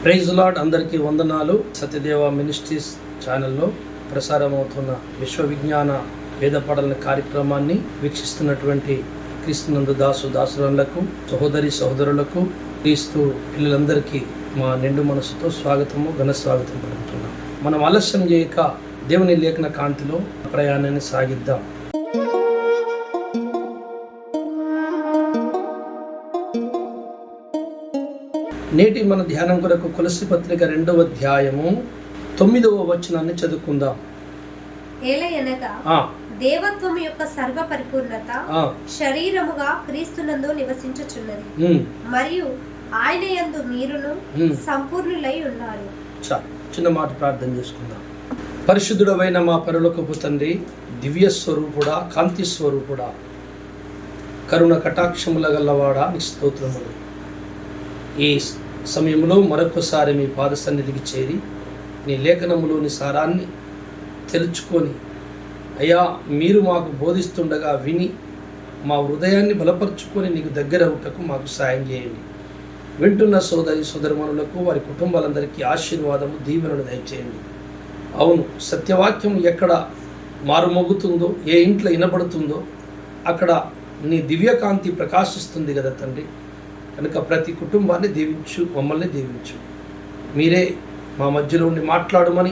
Praise lord, అందరికీ వందనాలు. Satyadeva ministries ఛానల్లో ప్రసారమవుతున్న విశ్వవిజ్ఞాన వేద పఠన కార్యక్రమాన్ని వీక్షిస్తున్నటువంటి క్రీస్తునందు దాసురాళ్లకు, సహోదరి సహోదరులకు, క్రీస్తు పిల్లలందరికీ మా నిండు మనసుతో స్వాగతము, ఘన స్వాగతం పలుకుతున్నాం. మనం ఆలస్యం చేయక దేవుని లేఖన కాంతిలో ప్రయాణాన్ని సాగిద్దాం. నేటి మన ధ్యానం కొరకు కొలస్సీ పత్రిక 2వ అధ్యాయము 9వ వచనాన్ని చదువుకుందాం. ఏలయనగా దేవత్వము యొక్క సర్వ పరిపూర్ణత శరీరముగా క్రీస్తునందు నివసించుచున్నది, మరియు ఆయన యందు మీరును సంపూర్ణులై ఉన్నారు. చిన్న మాట ప్రార్థన చేసుకుందాం. పరిశుద్ధుడవైన మా పరలోకపు తండ్రి, దివ్య స్వరూపుడా, కాంతి స్వరూపుడా, కరుణ కటాక్షముల గల్లవాడా, నీ స్తోత్రములు. ఈ సమయంలో మరొకసారి మీ పాద సన్నిధికి చేరి నీ లేఖనములోని సారాన్ని తెలుసుకొని, అయ్యా మీరు మాకు బోధిస్తుండగా విని మా హృదయాన్ని బలపరుచుకొని నీకు దగ్గర అవుటకు మాకు సాయం చేయండి. వింటున్న సోదరి సోదరమణులకు, వారి కుటుంబాలందరికీ ఆశీర్వాదము, దీవెనలు దయచేయండి. అవును, సత్యవాక్యం ఎక్కడ మారుమోగుతుందో, ఏ ఇంట్లో వినబడుతుందో అక్కడ నీ దివ్యకాంతి ప్రకాశిస్తుంది కదా తండ్రి. కనుక ప్రతి కుటుంబాన్ని దీవించు, మమ్మల్ని దీవించు. మీరే మా మధ్యలో ఉండి మాట్లాడమని,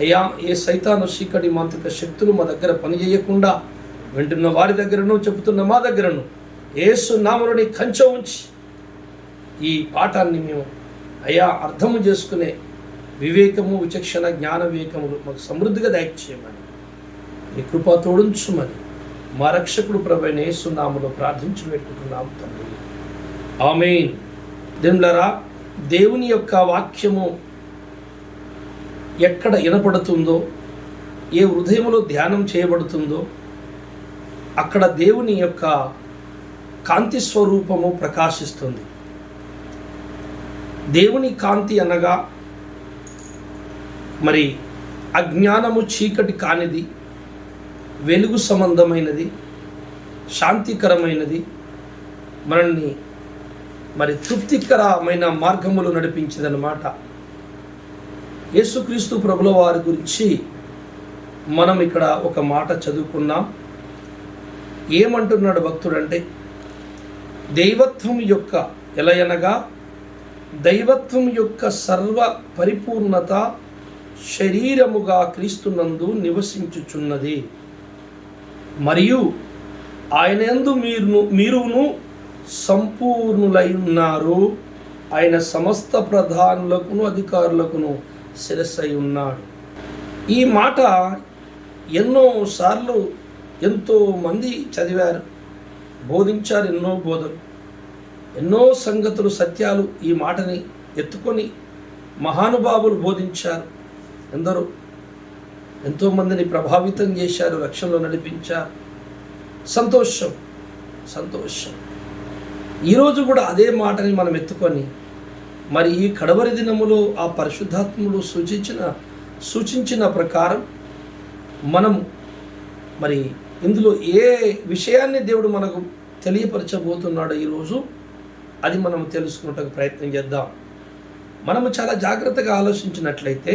అయ్యా ఏ సైతాను చీకటి మాంత్రిక శక్తులు మా దగ్గర పనిచేయకుండా వింటున్న వారి దగ్గరను, చెబుతున్న మా దగ్గరను యేసు నామముని కంచె ఉంచి ఈ పాఠాన్ని మేము అయ్యా అర్థము చేసుకునే వివేకము, విచక్షణ, జ్ఞాన వివేకములు మాకు సమృద్ధిగా దయచేయమని, మీ కృప తోడించుమని మా రక్షకుడు ప్రభువైన యేసు నామములో ప్రార్థించి పెట్టుకున్నాము తండ్రి, ఆమేన్. దేవులారా, దేవుని యొక్క వాక్యము ఎక్కడ వినపడుతుందో, ఏ హృదయంలో ధ్యానం చేయబడుతుందో అక్కడ దేవుని యొక్క కాంతి స్వరూపము ప్రకాశిస్తుంది. దేవుని కాంతి అనగా మరి అజ్ఞానము చీకటి కానిది, వెలుగు సంబంధమైనది, శాంతికరమైనది, మనల్ని మరి తృప్తికరమైన మార్గములు నడిపించిందనమాట. యేసుక్రీస్తు ప్రభుల వారి గురించి మనం ఇక్కడ ఒక మాట చదువుకున్నాం. ఏమంటున్నాడు భక్తుడంటే, దైవత్వం యొక్క ఎలయనగా దైవత్వం యొక్క సర్వ పరిపూర్ణత శరీరముగా క్రీస్తునందు నివసించుచున్నది, మరియు ఆయన యందు మీరును సంపూర్ణులై ఉన్నారు. ఆయన సమస్త ప్రధానులకును అధికారులకును శిరస్సై ఉన్నాడు. ఈ మాట ఎన్నోసార్లు ఎంతోమంది చదివారు, బోధించారు. ఎన్నో బోధలు, ఎన్నో సంగతులు, సత్యాలు ఈ మాటని ఎత్తుకొని మహానుభావులు బోధించారు. ఎందరో ఎంతోమందిని ప్రభావితం చేశారు, రక్షణలో నడిపించారు. సంతోషం, సంతోషం. ఈరోజు కూడా అదే మాటని మనం ఎత్తుకొని మరి ఈ కడవరి దినములో ఆ పరిశుద్ధాత్ముడు సూచించిన ప్రకారం మనం మరి ఇందులో ఏ విషయాన్ని దేవుడు మనకు తెలియపరచబోతున్నాడో ఈరోజు అది మనం తెలుసుకున్నట్టుకు ప్రయత్నం చేద్దాం. మనము చాలా జాగ్రత్తగా ఆలోచించినట్లయితే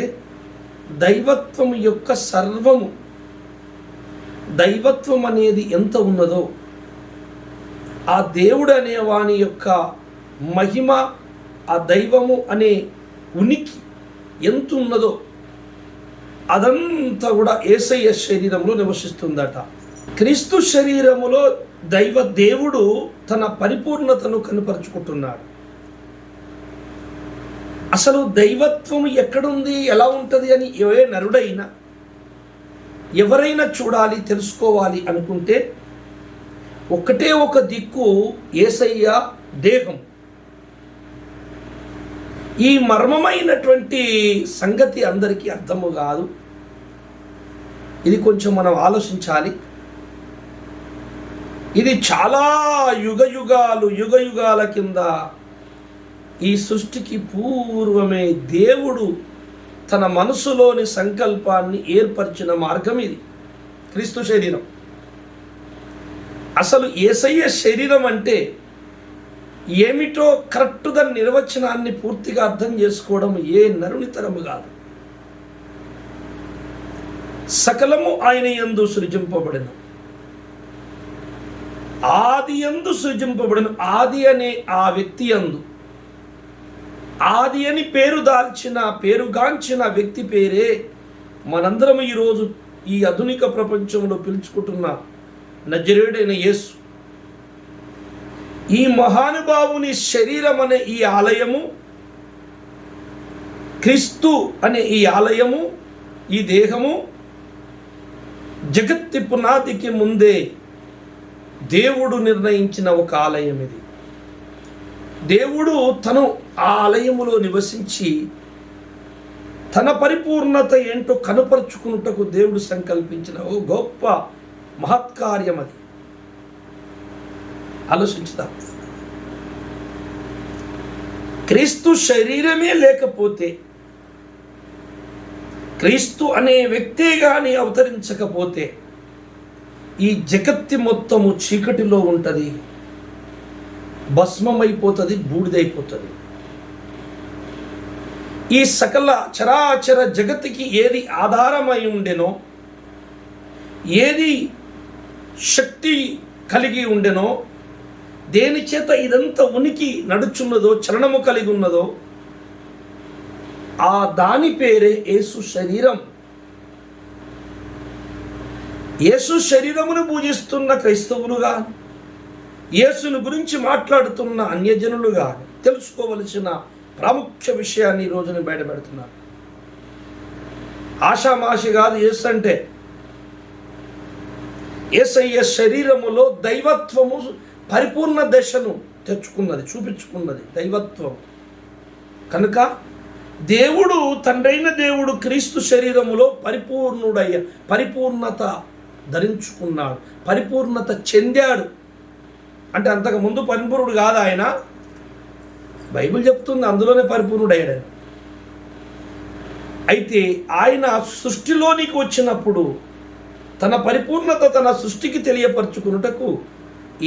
దైవత్వం యొక్క సర్వము, దైవత్వం అనేది ఎంత ఉన్నదో, ఆ దేవుడు అనే వాని యొక్క మహిమ, ఆ దైవము అనే ఉనికి ఎంత ఉన్నదో అదంతా కూడా యేసయ్య శరీరంలో నివసిస్తుందట. క్రీస్తు శరీరములో దేవుడు తన పరిపూర్ణతను కనుపరుచుకుంటున్నాడు. అసలు దైవత్వం ఎక్కడుంది, ఎలా ఉంటుంది అని ఏ నరుడైనా ఎవరైనా చూడాలి, తెలుసుకోవాలి అనుకుంటే ఒకటే ఒక దిక్కు యేసయ్య దేహం. ఈ మర్మమైనటువంటి సంగతి అందరికీ అర్థము కాదు. ఇది కొంచెం మనం ఆలోచించాలి. ఇది చాలా యుగయుగాల కింద ఈ సృష్టికి పూర్వమే దేవుడు తన మనసులోని సంకల్పాన్ని ఏర్పరిచిన మార్గం ఇది, క్రీస్తు శరీరం. అసలు యేసయ్య శరీరం అంటే ఏమిటో కరెక్ట్గా నిర్వచనాన్ని పూర్తిగా అర్థం చేసుకోవడం ఏ నరుని తరము కాదు. సకలము ఆయన యందు సృజింపబడిన, ఆది యందు సృజింపబడిన, ఆది అనే ఆ వ్యక్తి యందు, ఆది అని పేరుగాంచిన వ్యక్తి పేరే మనందరం ఈరోజు ఈ ఆధునిక ప్రపంచంలో పిలుచుకుంటున్న నజరేయుడైన యేసు. ఈ మహానుభావుని శరీరం అనే ఈ ఆలయము, క్రీస్తు అనే ఈ ఆలయము, ఈ దేహము జగత్తి పునాదికి ముందే దేవుడు నిర్ణయించిన ఒక ఆలయం ఇది. దేవుడు తను ఆ ఆలయములో నివసించి తన పరిపూర్ణత ఏంటో కనపరుచుకున్నటకు దేవుడు సంకల్పించిన ఓ గొప్ప మహత్కార్యం అది. ఆలోచించుదాం. క్రీస్తు శరీరమే లేకపోతే, క్రీస్తు అనే వ్యక్తే కానీ అవతరించకపోతే ఈ జగత్తి మొత్తము చీకటిలో ఉంటుంది, భస్మమైపోతుంది, బూడిదైపోతుంది. ఈ సకల చరాచర జగత్తుకి ఏది ఆధారమై ఉండెనో, ఏది శక్తి కలిగి ఉండెనో, దేని చేత ఇదంతా ఉనికి నడుచున్నదో, చలనము కలిగి ఉన్నదో, ఆ దాని పేరే యేసు శరీరం. యేసు శరీరమును పూజిస్తున్న క్రైస్తవులుగా, యేసును గురించి మాట్లాడుతున్న అన్యజనులుగా తెలుసుకోవలసిన ప్రాముఖ్య విషయాన్ని ఈ రోజున బయటపెడుతున్నారు. ఆషామాషి కాదు యేసు అంటే. యేసయ్య శరీరములో దైవత్వము పరిపూర్ణ దశను తెచ్చుకున్నది, చూపించుకున్నది దైవత్వం. కనుక దేవుడు, తండ్రైన దేవుడు క్రీస్తు శరీరములో పరిపూర్ణత ధరించుకున్నాడు, పరిపూర్ణత చెందాడు. అంటే అంతకుముందు పరిపూర్ణుడు కాదు ఆయన. బైబిల్ చెప్తుంది అందులోనే పరిపూర్ణుడయ్యాడు. అయితే ఆయన సృష్టిలోనికి వచ్చినప్పుడు తన పరిపూర్ణత తన సృష్టికి తెలియపరచుకున్నటకు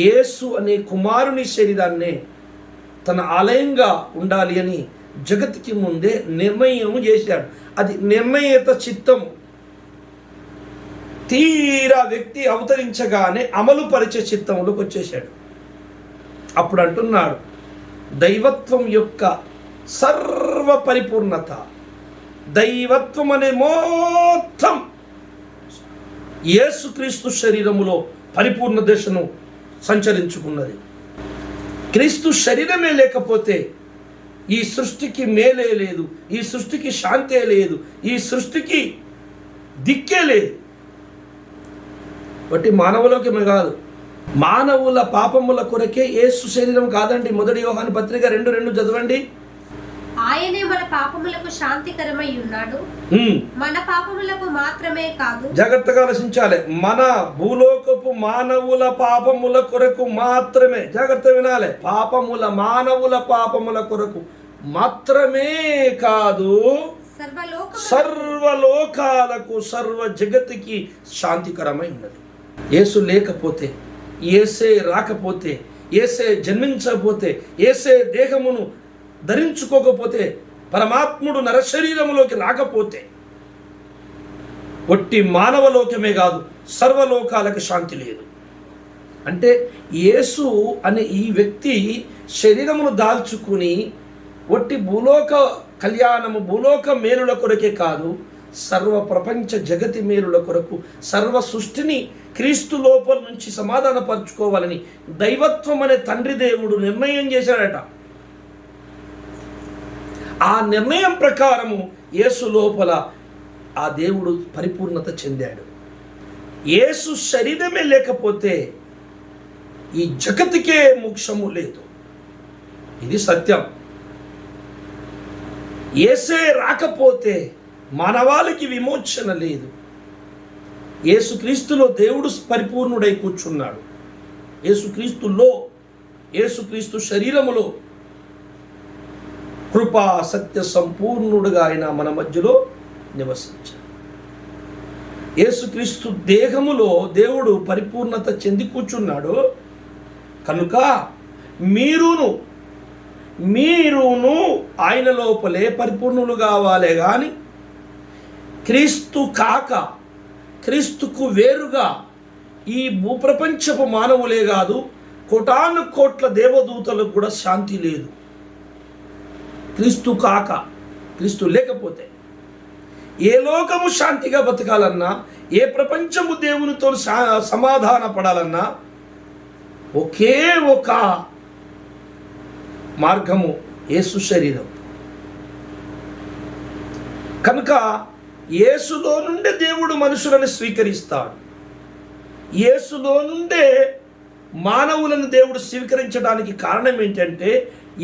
యేసు అనే కుమారుని శరీరాన్నే తన ఆలయంగా ఉండాలి అని జగత్తుకి ముందే నిర్ణయం చేశాడు. అది నిర్ణయిత చిత్తము. తీరా వ్యక్తి అవతరించగానే అమలుపరిచే చిత్తంలోకి వచ్చేసాడు. అప్పుడు అంటున్నాడు, దైవత్వం యొక్క సర్వ పరిపూర్ణత, దైవత్వం అనే మొత్తం యేసుక్రీస్తు శరీరములో పరిపూర్ణ దశను సంచరించుకున్నది. క్రీస్తు శరీరమే లేకపోతే ఈ సృష్టికి మేలే లేదు, ఈ సృష్టికి శాంతే లేదు, ఈ సృష్టికి దిక్కే లేదు. బట్టి మానవులకి కాదు, మానవుల పాపముల కొరకే యేసు శరీరం కాదండి. 1 యోహాను పత్రిక 2:2 చదవండి. ఆయనే మన పాపములకు శాంతికరమై ఉన్నాడు, మన పాపములకు మాత్రమే కాదు. జాగ్రత్తగా ఆలోచించాలి. మన భూలోకపు మానవుల పాపముల కొరకు మాత్రమే, జాగ్రత్త వినాలి, మానవుల పాపముల కొరకు మాత్రమే కాదు, సర్వలోకాలకు, సర్వ జగత్తుకి శాంతికరమై ఉన్నది. యేసు లేకపోతే, యేసే రాకపోతే, యేసే జన్మించకపోతే, యేసే దేహమును ధరించుకోకపోతే, పరమాత్ముడు నరశరీరములోకి రాకపోతే ఒట్టి మానవలోకమే కాదు సర్వలోకాలకు శాంతి లేదు. అంటే యేసు అనే ఈ వ్యక్తి శరీరమును దాల్చుకుని ఒట్టి భూలోక కళ్యాణము, భూలోక మేలుల కొరకే కాదు, సర్వ ప్రపంచ జగతి మేలుల కొరకు, సర్వ సృష్టిని క్రీస్తు లోపల నుంచి సమాధానపరచుకోవాలని దైవత్వం అనే తండ్రి దేవుడు నిర్ణయం చేశాడట. ఆ నిర్ణయం ప్రకారము యేసు లోపల ఆ దేవుడు పరిపూర్ణత చెందాడు. యేసు శరీరమే లేకపోతే ఈ జగత్తుకే మోక్షము లేదు. ఇది సత్యం. యేసే రాకపోతే మానవాళికి విమోచన లేదు. యేసుక్రీస్తులో దేవుడు పరిపూర్ణుడై కూర్చున్నాడు. యేసుక్రీస్తు శరీరములో కృపా సత్య సంపూర్ణుడుగా ఆయన మన మధ్యలో నివసించాడు. యేసుక్రీస్తు దేహములో దేవుడు పరిపూర్ణత చెంది కూర్చున్నాడు. కనుక మీరును ఆయన లోపలే పరిపూర్ణులు కావాలే కానీ క్రీస్తు కాక, క్రీస్తుకు వేరుగా ఈ భూప్రపంచపు మానవులే కాదు, కోటాను కోట్ల దేవదూతలకు కూడా శాంతి లేదు. క్రీస్తు కాక, క్రీస్తు లేకపోతే ఏ లోకము శాంతిగా బతకాలన్నా, ఏ ప్రపంచము దేవునితో సమాధాన పడాలన్నా ఒకే ఒక మార్గము యేసు శరీరం. కనుక యేసులో నుండే దేవుడు మనుషులను స్వీకరిస్తాడు. యేసులో నుండే మానవులను దేవుడు స్వీకరించడానికి కారణం ఏంటంటే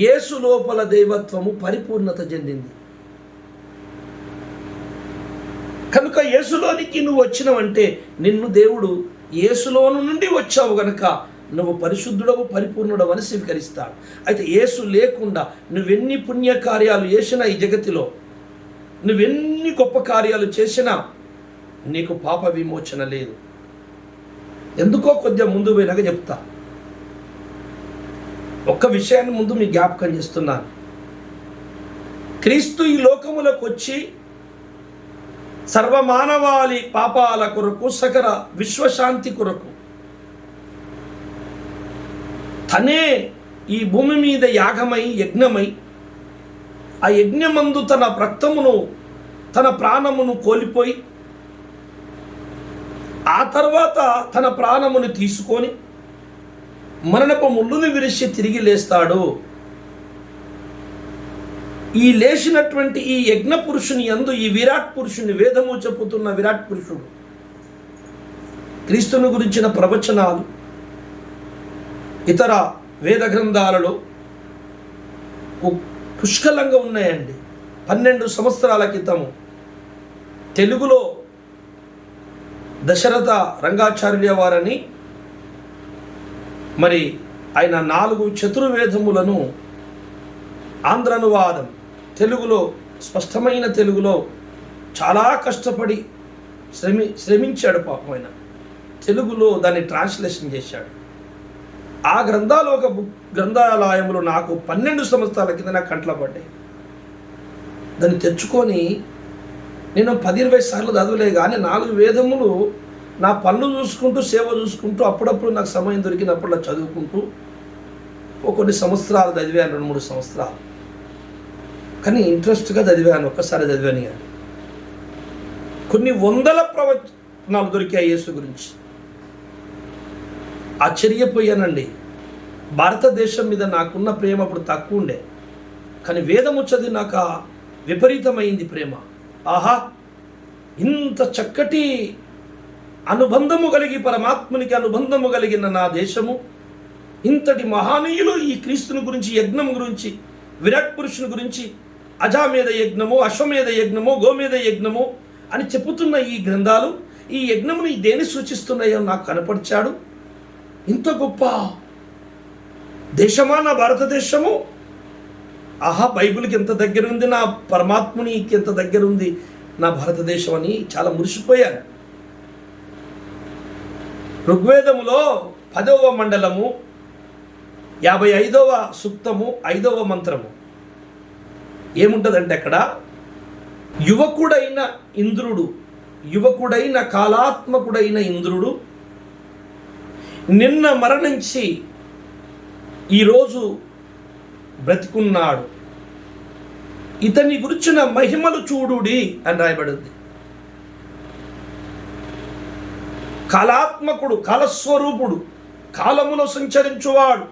యేసు లోపల దైవత్వము పరిపూర్ణత చెందింది. కనుక యేసులోనికి నువ్వు వచ్చినవంటే నిన్ను దేవుడు యేసులోను నుండి వచ్చావు గనుక నువ్వు పరిశుద్ధుడవు, పరిపూర్ణుడవు అని స్వీకరిస్తాడు. అయితే యేసు లేకుండా నువ్వెన్ని పుణ్యకార్యాలు చేసినా ఈ జగతిలో, నువ్వెన్ని గొప్ప కార్యాలు చేసినా నీకు పాప విమోచన లేదు. ఎందుకో కొద్దిగా ముందు పోయినాక చెప్తా. ఒక్క విషయాన్ని ముందు మీ జ్ఞాపకం చేస్తున్నాను. క్రీస్తు ఈ లోకములకు వచ్చి సర్వమానవాళి పాపాల కొరకు, సకల విశ్వశాంతి కొరకు తనే ఈ భూమి మీద యాగమై, యజ్ఞమై, ఆ యజ్ఞమందు తన రక్తమును, తన ప్రాణమును కోల్పోయి ఆ తర్వాత తన ప్రాణమును తీసుకొని మరణపు ముళ్ళును విరిచి తిరిగి లేస్తాడు. ఈ లేచినటువంటి ఈ యజ్ఞ పురుషుని యందు ఈ విరాట్ పురుషుని, వేదము చెప్పుతున్న విరాట్ పురుషుడు, క్రీస్తుని గురించిన ప్రవచనాలు ఇతర వేద గ్రంథాలలో పుష్కలంగా ఉన్నాయండి. 12 సంవత్సరాల క్రితము తెలుగులో దశరథ రంగాచార్య వారని మరి ఆయన 4 చతుర్వేదములను ఆంధ్ర అనువాదం తెలుగులో, స్పష్టమైన తెలుగులో చాలా కష్టపడి శ్రమించాడు పాపం. ఆయన తెలుగులో దాన్ని ట్రాన్స్లేషన్ చేశాడు. ఆ గ్రంథాలు ఒక గ్రంథాలయంలో నాకు 12 సంవత్సరాల కింద నాకు కంట్లో పడ్డాయి. దాన్ని తెచ్చుకొని నేను 10-20 సార్లు చదవలే కానీ 4 వేదములు నా పనులు చూసుకుంటూ, సేవ చూసుకుంటూ, అప్పుడప్పుడు నాకు సమయం దొరికినప్పుడు చదువుకుంటూ కొన్ని సంవత్సరాలు చదివాను, 2-3 సంవత్సరాలు. కానీ ఇంట్రెస్ట్గా చదివాను, ఒక్కసారి చదివాను కానీ కొన్ని వందల ప్రవచనాలు దొరికాయి యేసు గురించి. ఆశ్చర్యపోయానండి. భారతదేశం మీద నాకున్న ప్రేమ అప్పుడు తక్కువ ఉండే, కానీ వేదము చదివినాక విపరీతమైంది ప్రేమ. ఆహా, ఇంత చక్కటి అనుబంధము కలిగి, పరమాత్మునికి అనుబంధము కలిగిన నా దేశము, ఇంతటి మహానీయులు ఈ క్రీస్తుని గురించి, యజ్ఞం గురించి, విరాట్ పురుషుని గురించి, అజామేధ యజ్ఞము, అశ్వమేధ యజ్ఞము, గోమేధ యజ్ఞము అని చెప్పుతున్న ఈ గ్రంథాలు ఈ యజ్ఞముని దేని సూచిస్తున్నాయో నాకు కనపరిచాడు. ఇంత గొప్ప దేశమా నా భారతదేశము! ఆహా, బైబిల్కి ఎంత దగ్గర ఉంది, నా పరమాత్మునికి ఎంత దగ్గర ఉంది నా భారతదేశం అని చాలా మురిసిపోయాను. ఋగ్వేదములో 10వ మండలము 55వ సూక్తము 5వ మంత్రము ఏముంటుందంటే అక్కడ యువకుడైన కాలాత్మకుడైన ఇంద్రుడు నిన్న మరణించి ఈరోజు బ్రతికున్నాడు, ఇతని గురించిన మహిమలు చూడుడి అని రాయబడింది. కాలాత్మకుడు, కాలస్వరూపుడు, కాలములో సంచరించువాడు,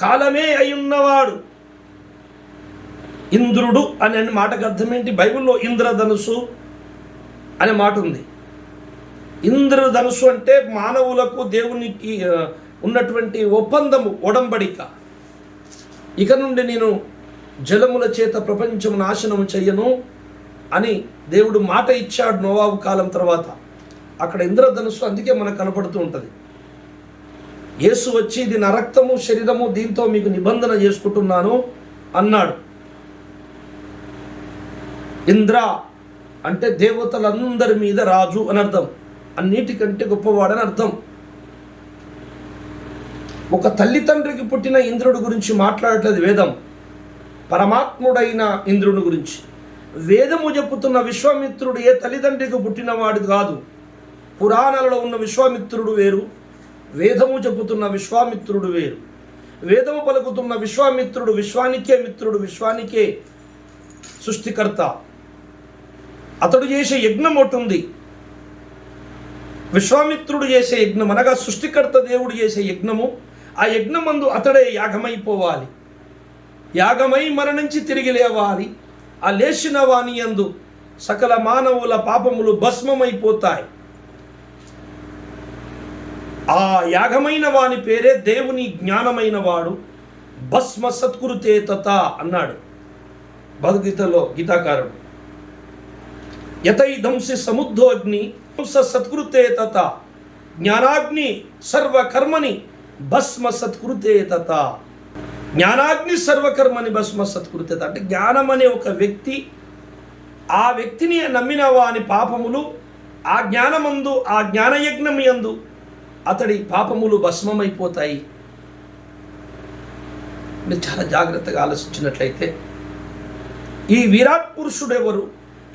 కాలమే అయ్యున్నవాడు ఇంద్రుడు అనే మాటకు అర్థం ఏంటి? బైబిల్లో ఇంద్రధనుసు అనే మాట ఉంది. ఇంద్రధనుసు అంటే మానవులకు దేవునికి ఉన్నటువంటి ఒప్పందము, ఒడంబడిక. ఇక నుండి నేను జలముల చేత ప్రపంచం నాశనం చెయ్యను అని దేవుడు మాట ఇచ్చాడు నోవాహు కాలం తర్వాత. అక్కడ ఇంద్రధనుస్సు అందుకే మనకు కనపడుతూ ఉంటుంది. యేసు వచ్చి ఇది నా రక్తము, శరీరము, దీంతో మీకు నిబంధన చేసుకుంటున్నాను అన్నాడు. ఇంద్ర అంటే దేవతలందరి మీద రాజు అని అర్థం, అన్నిటికంటే గొప్పవాడని అర్థం. ఒక తల్లిదండ్రికి పుట్టిన ఇంద్రుడి గురించి మాట్లాడట్లేదు వేదం, పరమాత్ముడైన ఇంద్రుని గురించి. వేదము చెప్పుతున్న విశ్వామిత్రుడు ఏ తల్లిదండ్రికి పుట్టినవాడు కాదు. పురాణాలలో ఉన్న విశ్వామిత్రుడు వేరు, వేదము చెప్పుతున్న విశ్వామిత్రుడు వేరు. వేదము పలుకుతున్న విశ్వామిత్రుడు విశ్వానికే మిత్రుడు, విశ్వానికే సృష్టికర్త. అతడు చేసే యజ్ఞం ఒకటి ఉంది. విశ్వామిత్రుడు చేసే యజ్ఞం అనగా సృష్టికర్త దేవుడు చేసే యజ్ఞము. ఆ యజ్ఞమందు అతడే యాగమైపోవాలి, యాగమై మరణించి తిరిగి లేవాలి. ఆ లేచిన వాని యందు సకల మానవుల పాపములు భస్మమైపోతాయి. ఆ యాగమైన వాని పేరే దేవుని జ్ఞానమైన వాడు. భస్మ సత్కృతే తత అన్నాడు భగవద్గీతలో గీతాకారుడు. యతైదంసి సముద్ధోగ్ని సత్కృతే తత జ్ఞానాగ్ని సర్వకర్మని భస్మ సత్కృతే తత. జ్ఞానాగ్ని సర్వకర్మని భస్మ సత్కృతే తత అంటే జ్ఞానం అనే ఒక వ్యక్తి, ఆ వ్యక్తిని నమ్మిన వాని పాపములు ఆ జ్ఞానమందు, ఆ జ్ఞానయజ్ఞం యందు అతడి పాపములు భస్మమైపోతాయి. మీరు చాలా జాగ్రత్తగా ఆలోచించినట్లయితే ఈ విరాట్ పురుషుడెవరు,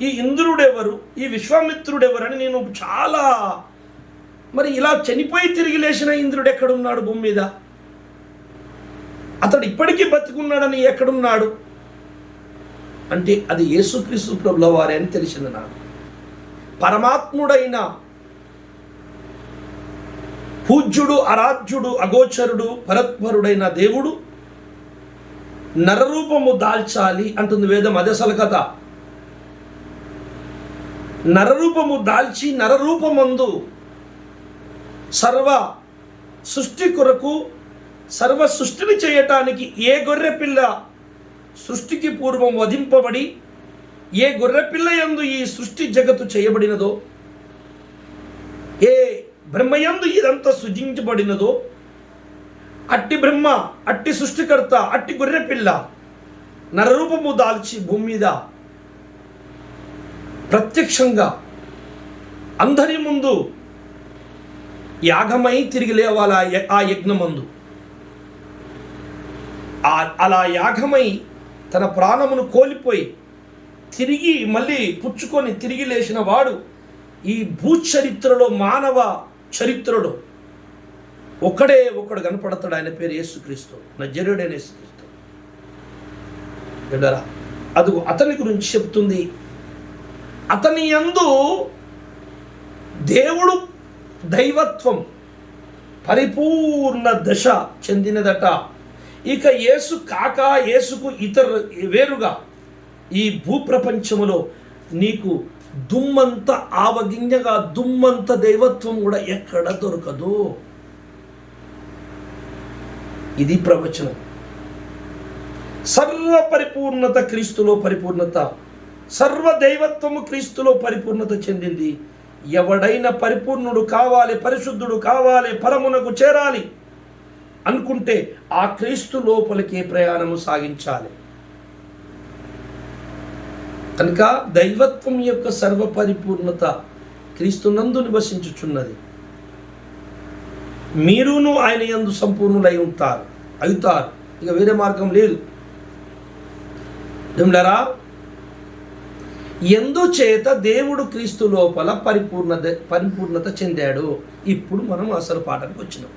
ఈ ఇంద్రుడెవరు, ఈ విశ్వామిత్రుడెవరని నేను చాలా మరి ఇలా చనిపోయి తిరిగి లేచిన ఇంద్రుడు ఎక్కడున్నాడు భూమి మీద? అతడు ఇప్పటికీ బతికున్నాడని ఎక్కడున్నాడు అంటే అది యేసుక్రీస్తు ప్రభుల వారే అని తెలిసింది నాకు. పరమాత్ముడైన పూజ్యుడు, ఆరాధ్యుడు, అగోచరుడు, పరత్పరుడైన దేవుడు నరరూపము దాల్చాలి అంటుంది వేదం. అదే అసలు కథ. నరరూపము దాల్చి నరరూపమందు సర్వ సృష్టి కొరకు సర్వ సృష్టిని చేయటానికి ఏ గొర్రెపిల్ల సృష్టికి పూర్వం వధింపబడి ఏ గొర్రెపిల్ల యందు ఈ సృష్టి జగత్తు చేయబడినదో, ఏ బ్రహ్మయందు ఇదంతా సృజించబడినదో, అట్టి బ్రహ్మ, అట్టి సృష్టికర్త, అట్టి గొర్రెపిల్ల నరరూపము దాల్చి భూమి మీద ప్రత్యక్షంగా అందరి ముందు యాగమై తిరిగి లేవాలి. ఆ యజ్ఞమందు అలా యాగమై తన ప్రాణమును కోల్పోయి తిరిగి మళ్ళీ పుచ్చుకొని తిరిగి లేచిన వాడు ఈ భూచరిత్రలో, మానవ చరిత్రలో ఒకడు కనపడతాడు. ఆయన పేరు యేసుక్రీస్తు, నజరేయుడైన యేసుక్రీస్తు. అది అతని గురించి చెప్తుంది. అతని యందు దేవుడు దైవత్వం పరిపూర్ణ దశ చెందినదట. ఇక యేసు కాక, యేసుకు వేరుగా ఈ భూప్రపంచములో నీకు దుమ్మంత ఆవగింజగా దుమ్మంత దైవత్వం కూడా ఎక్కడ దొరకదు. ఇది ప్రవచనం. సర్వ పరిపూర్ణత క్రీస్తులో పరిపూర్ణత, సర్వ దైవత్వము క్రీస్తులో పరిపూర్ణత చెందింది. ఎవడైనా పరిపూర్ణుడు కావాలి, పరిశుద్ధుడు కావాలి, పరమునకు చేరాలి అనుకుంటే ఆ క్రీస్తు లోపలికి ప్రయాణము సాగించాలి. కనుక దైవత్వం యొక్క సర్వ పరిపూర్ణత క్రీస్తునందు నివసించుచున్నది. మీరును ఆయన యందు సంపూర్ణులై అవుతారు. ఇక వేరే మార్గం లేదు. దేవులారా, ఎందుచేత దేవుడు క్రీస్తు లోపల పరిపూర్ణత చెందాడు. ఇప్పుడు మనం అసలు పాఠానికి వచ్చినాం.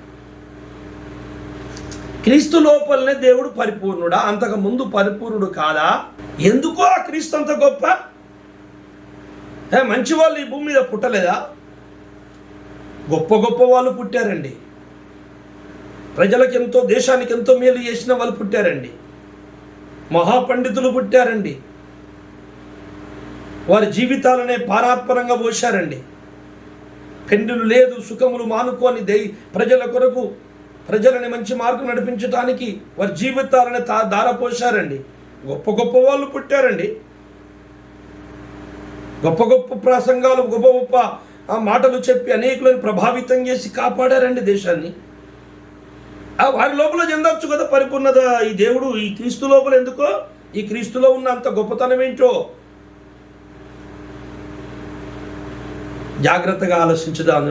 క్రీస్తు లోపలనే దేవుడు పరిపూర్ణుడా? అంతకు ముందు పరిపూర్ణుడు కాదా? ఎందుకో ఆ క్రీస్తు అంత గొప్ప? మంచి వాళ్ళు ఈ భూమి మీద పుట్టలేదా? గొప్ప గొప్ప వాళ్ళు పుట్టారండి. ప్రజలకు ఎంతో, దేశానికి ఎంతో మేలు చేసిన వాళ్ళు పుట్టారండి. మహాపండితులు పుట్టారండి. వారి జీవితాలనే పారాత్పరంగా పోశారండి. పెండులు లేదు, సుఖములు మానుకొని ప్రజల కొరకు, ప్రజలని మంచి మార్గం నడిపించడానికి వారి జీవితాలని దారపోశారండి. గొప్ప గొప్ప వాళ్ళు పుట్టారండి. గొప్ప గొప్ప ప్రసంగాలు, గొప్ప గొప్ప మాటలు చెప్పి అనేకులను ప్రభావితం చేసి కాపాడారండి దేశాన్ని. వారి లోపల చెందొచ్చు కదా పరిపూర్ణత. ఈ దేవుడు ఈ క్రీస్తు లోపల ఎందుకో, ఈ క్రీస్తులో ఉన్న అంత గొప్పతనం ఏంటో జాగ్రత్తగా ఆలోచించుదాం.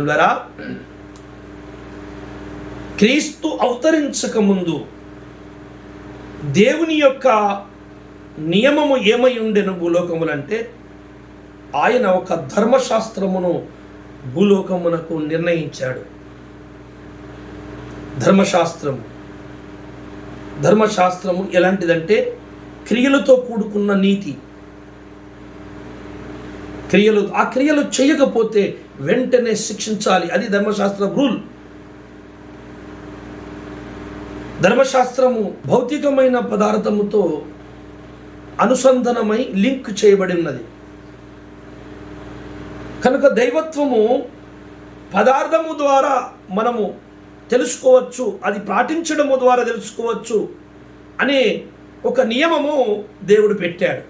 క్రీస్తు అవతరించక ముందు దేవుని యొక్క నియమము ఏమై ఉండెను భూలోకములంటే, ఆయన ఒక ధర్మశాస్త్రమును భూలోకమునకు నిర్ణయించాడు. ధర్మశాస్త్రము ఎలాంటిదంటే క్రియలతో కూడుకున్న నీతి. ఆ క్రియలు చేయకపోతే వెంటనే శిక్షించాలి. అది ధర్మశాస్త్ర రూల్. ధర్మశాస్త్రము భౌతికమైన పదార్థముతో అనుసంధానమై లింక్ చేయబడి ఉన్నది కనుక దైవత్వము పదార్థము ద్వారా మనము తెలుసుకోవచ్చు, అది పాటించడము ద్వారా తెలుసుకోవచ్చు అనే ఒక నియమము దేవుడు పెట్టాడు.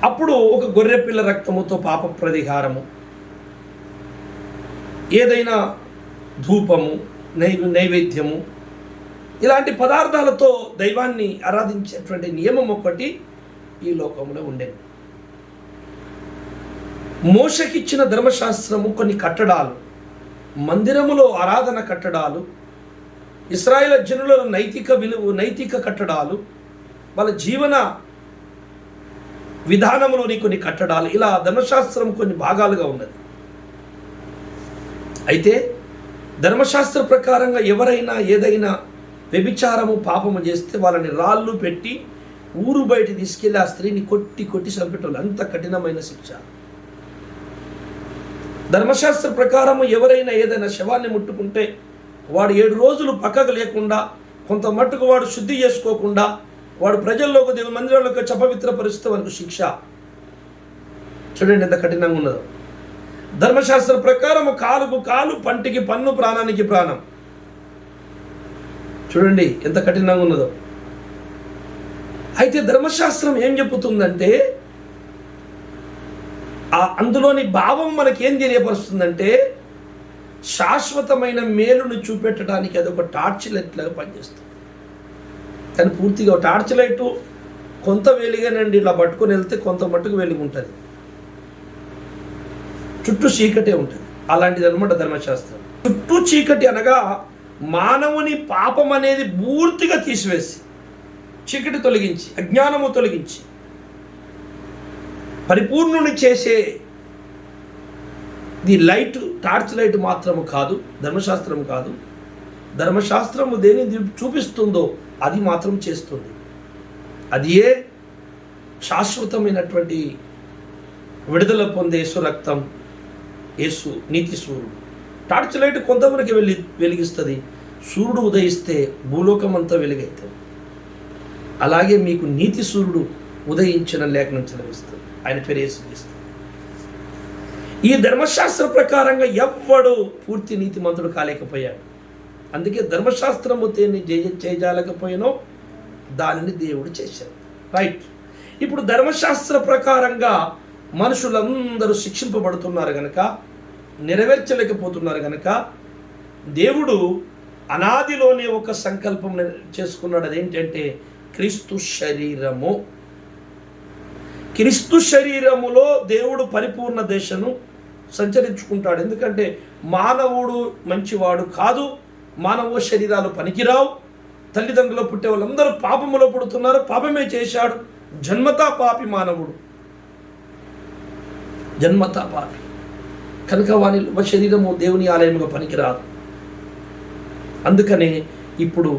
అప్పుడు ఒక గొర్రెపిల్ల రక్తముతో పాప పరిహారము, ఏదైనా ధూపము, నైవేద్యము, ఇలాంటి పదార్థాలతో దైవాన్ని ఆరాధించేటువంటి నియమం ఒకటి ఈ లోకంలో ఉండేది. మోషకిచ్చిన ధర్మశాస్త్రము కొన్ని కట్టడాలు, మందిరములో ఆరాధన కట్టడాలు, ఇశ్రాయేలు జనుల నైతిక కట్టడాలు, వాళ్ళ జీవన విధానంలోని కొన్ని కట్టడాలు, ఇలా ధర్మశాస్త్రం కొన్ని భాగాలుగా ఉన్నది. అయితే ధర్మశాస్త్ర ప్రకారంగా ఎవరైనా ఏదైనా వ్యభిచారము పాపము చేస్తే వాళ్ళని రాళ్ళు పెట్టి ఊరు బయట తీసుకెళ్ళి ఆ స్త్రీని కొట్టి చంపేటోళ్ళు. అంత కఠినమైన శిక్ష. ధర్మశాస్త్ర ప్రకారము ఎవరైనా ఏదైనా శవాన్ని ముట్టుకుంటే వాడు 7 రోజులు పక్కకు లేకుండా, కొంత మట్టుకు వాడు శుద్ధి చేసుకోకుండా వాడు ప్రజల్లోకి దేవుని మందిరంలోకి చపవిత్ర పరిస్థితి వరకు శిక్ష. చూడండి ఎంత కఠినంగా ఉన్నదో. ధర్మశాస్త్ర ప్రకారము కాలుకు కాలు, పంటికి పన్ను, ప్రాణానికి ప్రాణం. చూడండి ఎంత కఠినంగా ఉన్నదో. అయితే ధర్మశాస్త్రం ఏం చెబుతుందంటే, అందులోని భావం మనకేం తెలియపరుస్తుందంటే, శాశ్వతమైన మేలును చూపెట్టడానికి అదొక టార్చ్ లైట్ లాగా పనిచేస్తుంది. కానీ పూర్తిగా టార్చ్ లైటు కొంత వెలిగానండి, ఇలా పట్టుకొని వెళ్తే కొంత మట్టుకు వెలుగు ఉంటుంది, చుట్టూ చీకటే ఉంటుంది. అలాంటిది అనమాట ధర్మశాస్త్రం. చుట్టూ చీకటి అనగా మానవుని పాపం అనేది పూర్తిగా తీసివేసి, చీకటి తొలగించి, అజ్ఞానము తొలగించి పరిపూర్ణుని చేసే ది లైట్, టార్చ్ లైట్ మాత్రము కాదు, ధర్మశాస్త్రం కాదు. ధర్మశాస్త్రము దేని చూపిస్తుందో అది మాత్రం చేస్తుంది. అది ఏ శాశ్వతమైనటువంటి విడుదల పొందే యేసు రక్తం, యేసు నీతి సూర్యుడు. టార్చ్ లైట్ కొంతవరకు వెలిగిస్తుంది. సూర్యుడు ఉదయిస్తే భూలోకం అంతా వెలుగైతుంది. అలాగే మీకు నీతి సూర్యుడు ఉదయించిన లేఖనం చదివిస్తుంది. ఆయన పేరు యేసుక్రీస్తు. ఈ ధర్మశాస్త్ర ప్రకారంగా ఎవ్వడు పూర్తి నీతిమంతుడు కాలేకపోయాడు. అందుకే ధర్మశాస్త్రము దేన్ని చేయజాలకపోయినో దానిని దేవుడు చేశాడు. రైట్. ఇప్పుడు ధర్మశాస్త్ర ప్రకారంగా మనుషులందరూ శిక్షింపబడుతున్నారు కనుక, నెరవేర్చలేకపోతున్నారు కనుక, దేవుడు అనాదిలోనే ఒక సంకల్పం చేసుకున్నాడు. అదేంటంటే క్రీస్తు శరీరము. క్రీస్తు శరీరములో దేవుడు పరిపూర్ణ దశను సంచరించుకుంటాడు. ఎందుకంటే మానవుడు మంచివాడు కాదు, మానవ శరీరాలు పనికిరావు. తల్లిదండ్రులు పుట్టే వాళ్ళందరూ పాపములో పుడుతున్నారు, పాపమే చేశాడు. జన్మతా పాపి మానవుడు, జన్మతా పాపి కనుక వాని శరీరము దేవుని ఆలయముగా పనికిరాదు. అందుకనే ఇప్పుడు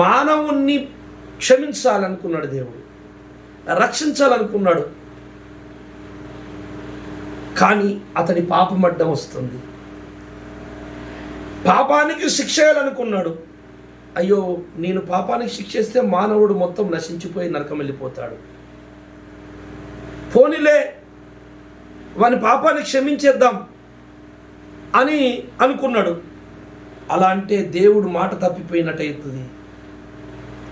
మానవుణ్ణి క్షమించాలనుకున్నాడు దేవుడు, రక్షించాలనుకున్నాడు. కానీ అతని పాపం అడ్డం వస్తుంది. పాపానికి శిక్ష వేయాలనుకున్నాడు. అయ్యో, నేను పాపానికి శిక్షిస్తే మానవుడు మొత్తం నశించిపోయి నరకం వెళ్ళిపోతాడు. పోనీలే వాని పాపాన్ని క్షమించేద్దాం అని అనుకున్నాడు. అలా అంటే దేవుడు మాట తప్పిపోయినట్టయితుంది.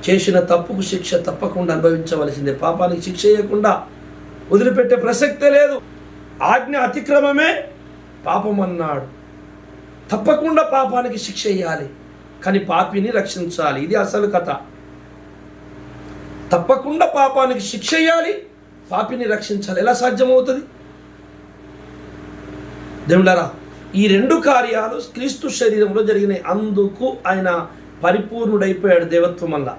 చేసిన తప్పుకు శిక్ష తప్పకుండా అనుభవించవలసిందే. పాపానికి శిక్ష వేయకుండా వదిలిపెట్టే ప్రసక్తే లేదు. ఆజ్ఞ అతిక్రమమే పాపం అన్నాడు. తప్పకుండా పాపానికి శిక్ష వేయాలి, కానీ పాపిని రక్షించాలి. ఇది అసలు కథ. తప్పకుండా పాపానికి శిక్ష వేయాలి, పాపిని రక్షించాలి. ఎలా సాధ్యమవుతుంది? దేవుడారా, ఈ రెండు కార్యాలు క్రీస్తు శరీరంలో జరిగినాయి. అందుకు ఆయన పరిపూర్ణుడైపోయాడు దేవత్వం వల్ల.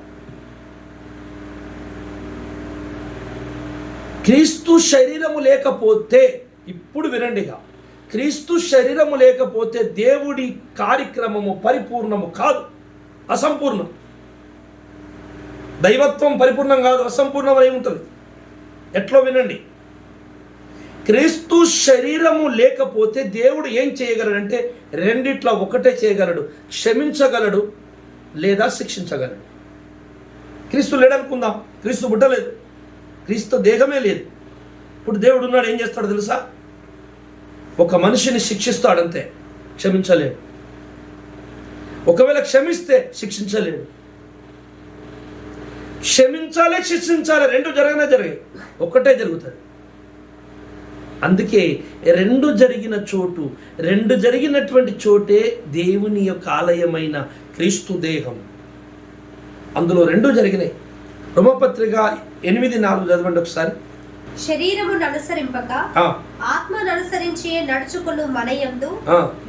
క్రీస్తు శరీరము లేకపోతే, ఇప్పుడు వినండిగా, క్రీస్తు శరీరము లేకపోతే దేవుడి కార్యక్రమము పరిపూర్ణము కాదు, అసంపూర్ణం. దైవత్వం పరిపూర్ణం కాదు, అసంపూర్ణం అయి ఉంటుంది. ఎట్లో వినండి, క్రీస్తు శరీరము లేకపోతే దేవుడు ఏం చేయగలడంటే రెండిట్లా ఒకటే చేయగలడు, క్షమించగలడు లేదా శిక్షించగలడు. క్రీస్తు లేడనుకుందాం, క్రీస్తు పుట్టలేదు, క్రీస్తు దేహమే లేదు. ఇప్పుడు దేవుడు ఉన్నాడు, ఏం చేస్తాడు తెలుసా? ఒక మనిషిని శిక్షిస్తాడంతే, క్షమించలేడు. ఒకవేళ క్షమిస్తే శిక్షించలేడు. క్షమించాలి, శిక్షించాలి, రెండు జరిగాయి, ఒక్కటే జరుగుతుంది. అందుకే రెండు జరిగినటువంటి చోటే దేవుని యొక్క ఆలయమైన క్రీస్తు దేహం. అందులో రెండు జరిగినాయి. రోమపత్రిక 8:4 చదవండి ఒకసారి. శరీరమును అనుసరింపక ఆత్మను అనుసరించి నడుచుకును మన యందు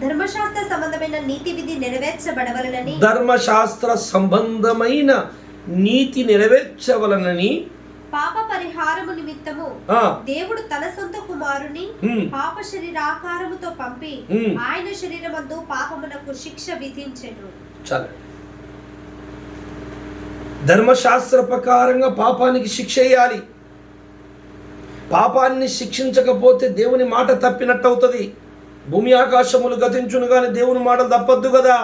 ధర్మశాస్త్ర సంబంధమైన నీతి విధి నెరవేర్చబడవలనని, ధర్మశాస్త్ర సంబంధమైన నీతి నెరవేర్చవలనని పాప పరిహారము నిమిత్తము దేవుడు తన సొంత కుమారుని పాప శరీరాకారముతో పంపి ఆయన శరీరమందు పాపమునకు శిక్ష విధించెను. చాలా ధర్మశాస్త్ర ప్రకారంగా పాపానికి శిక్ష వేయాలి. పాపాన్ని శిక్షించకపోతే దేవుని మాట తప్పినట్టు అవుతుంది. భూమి ఆకాశములు గతించును కానీ దేవుని మాటలు తప్పద్దు కదా,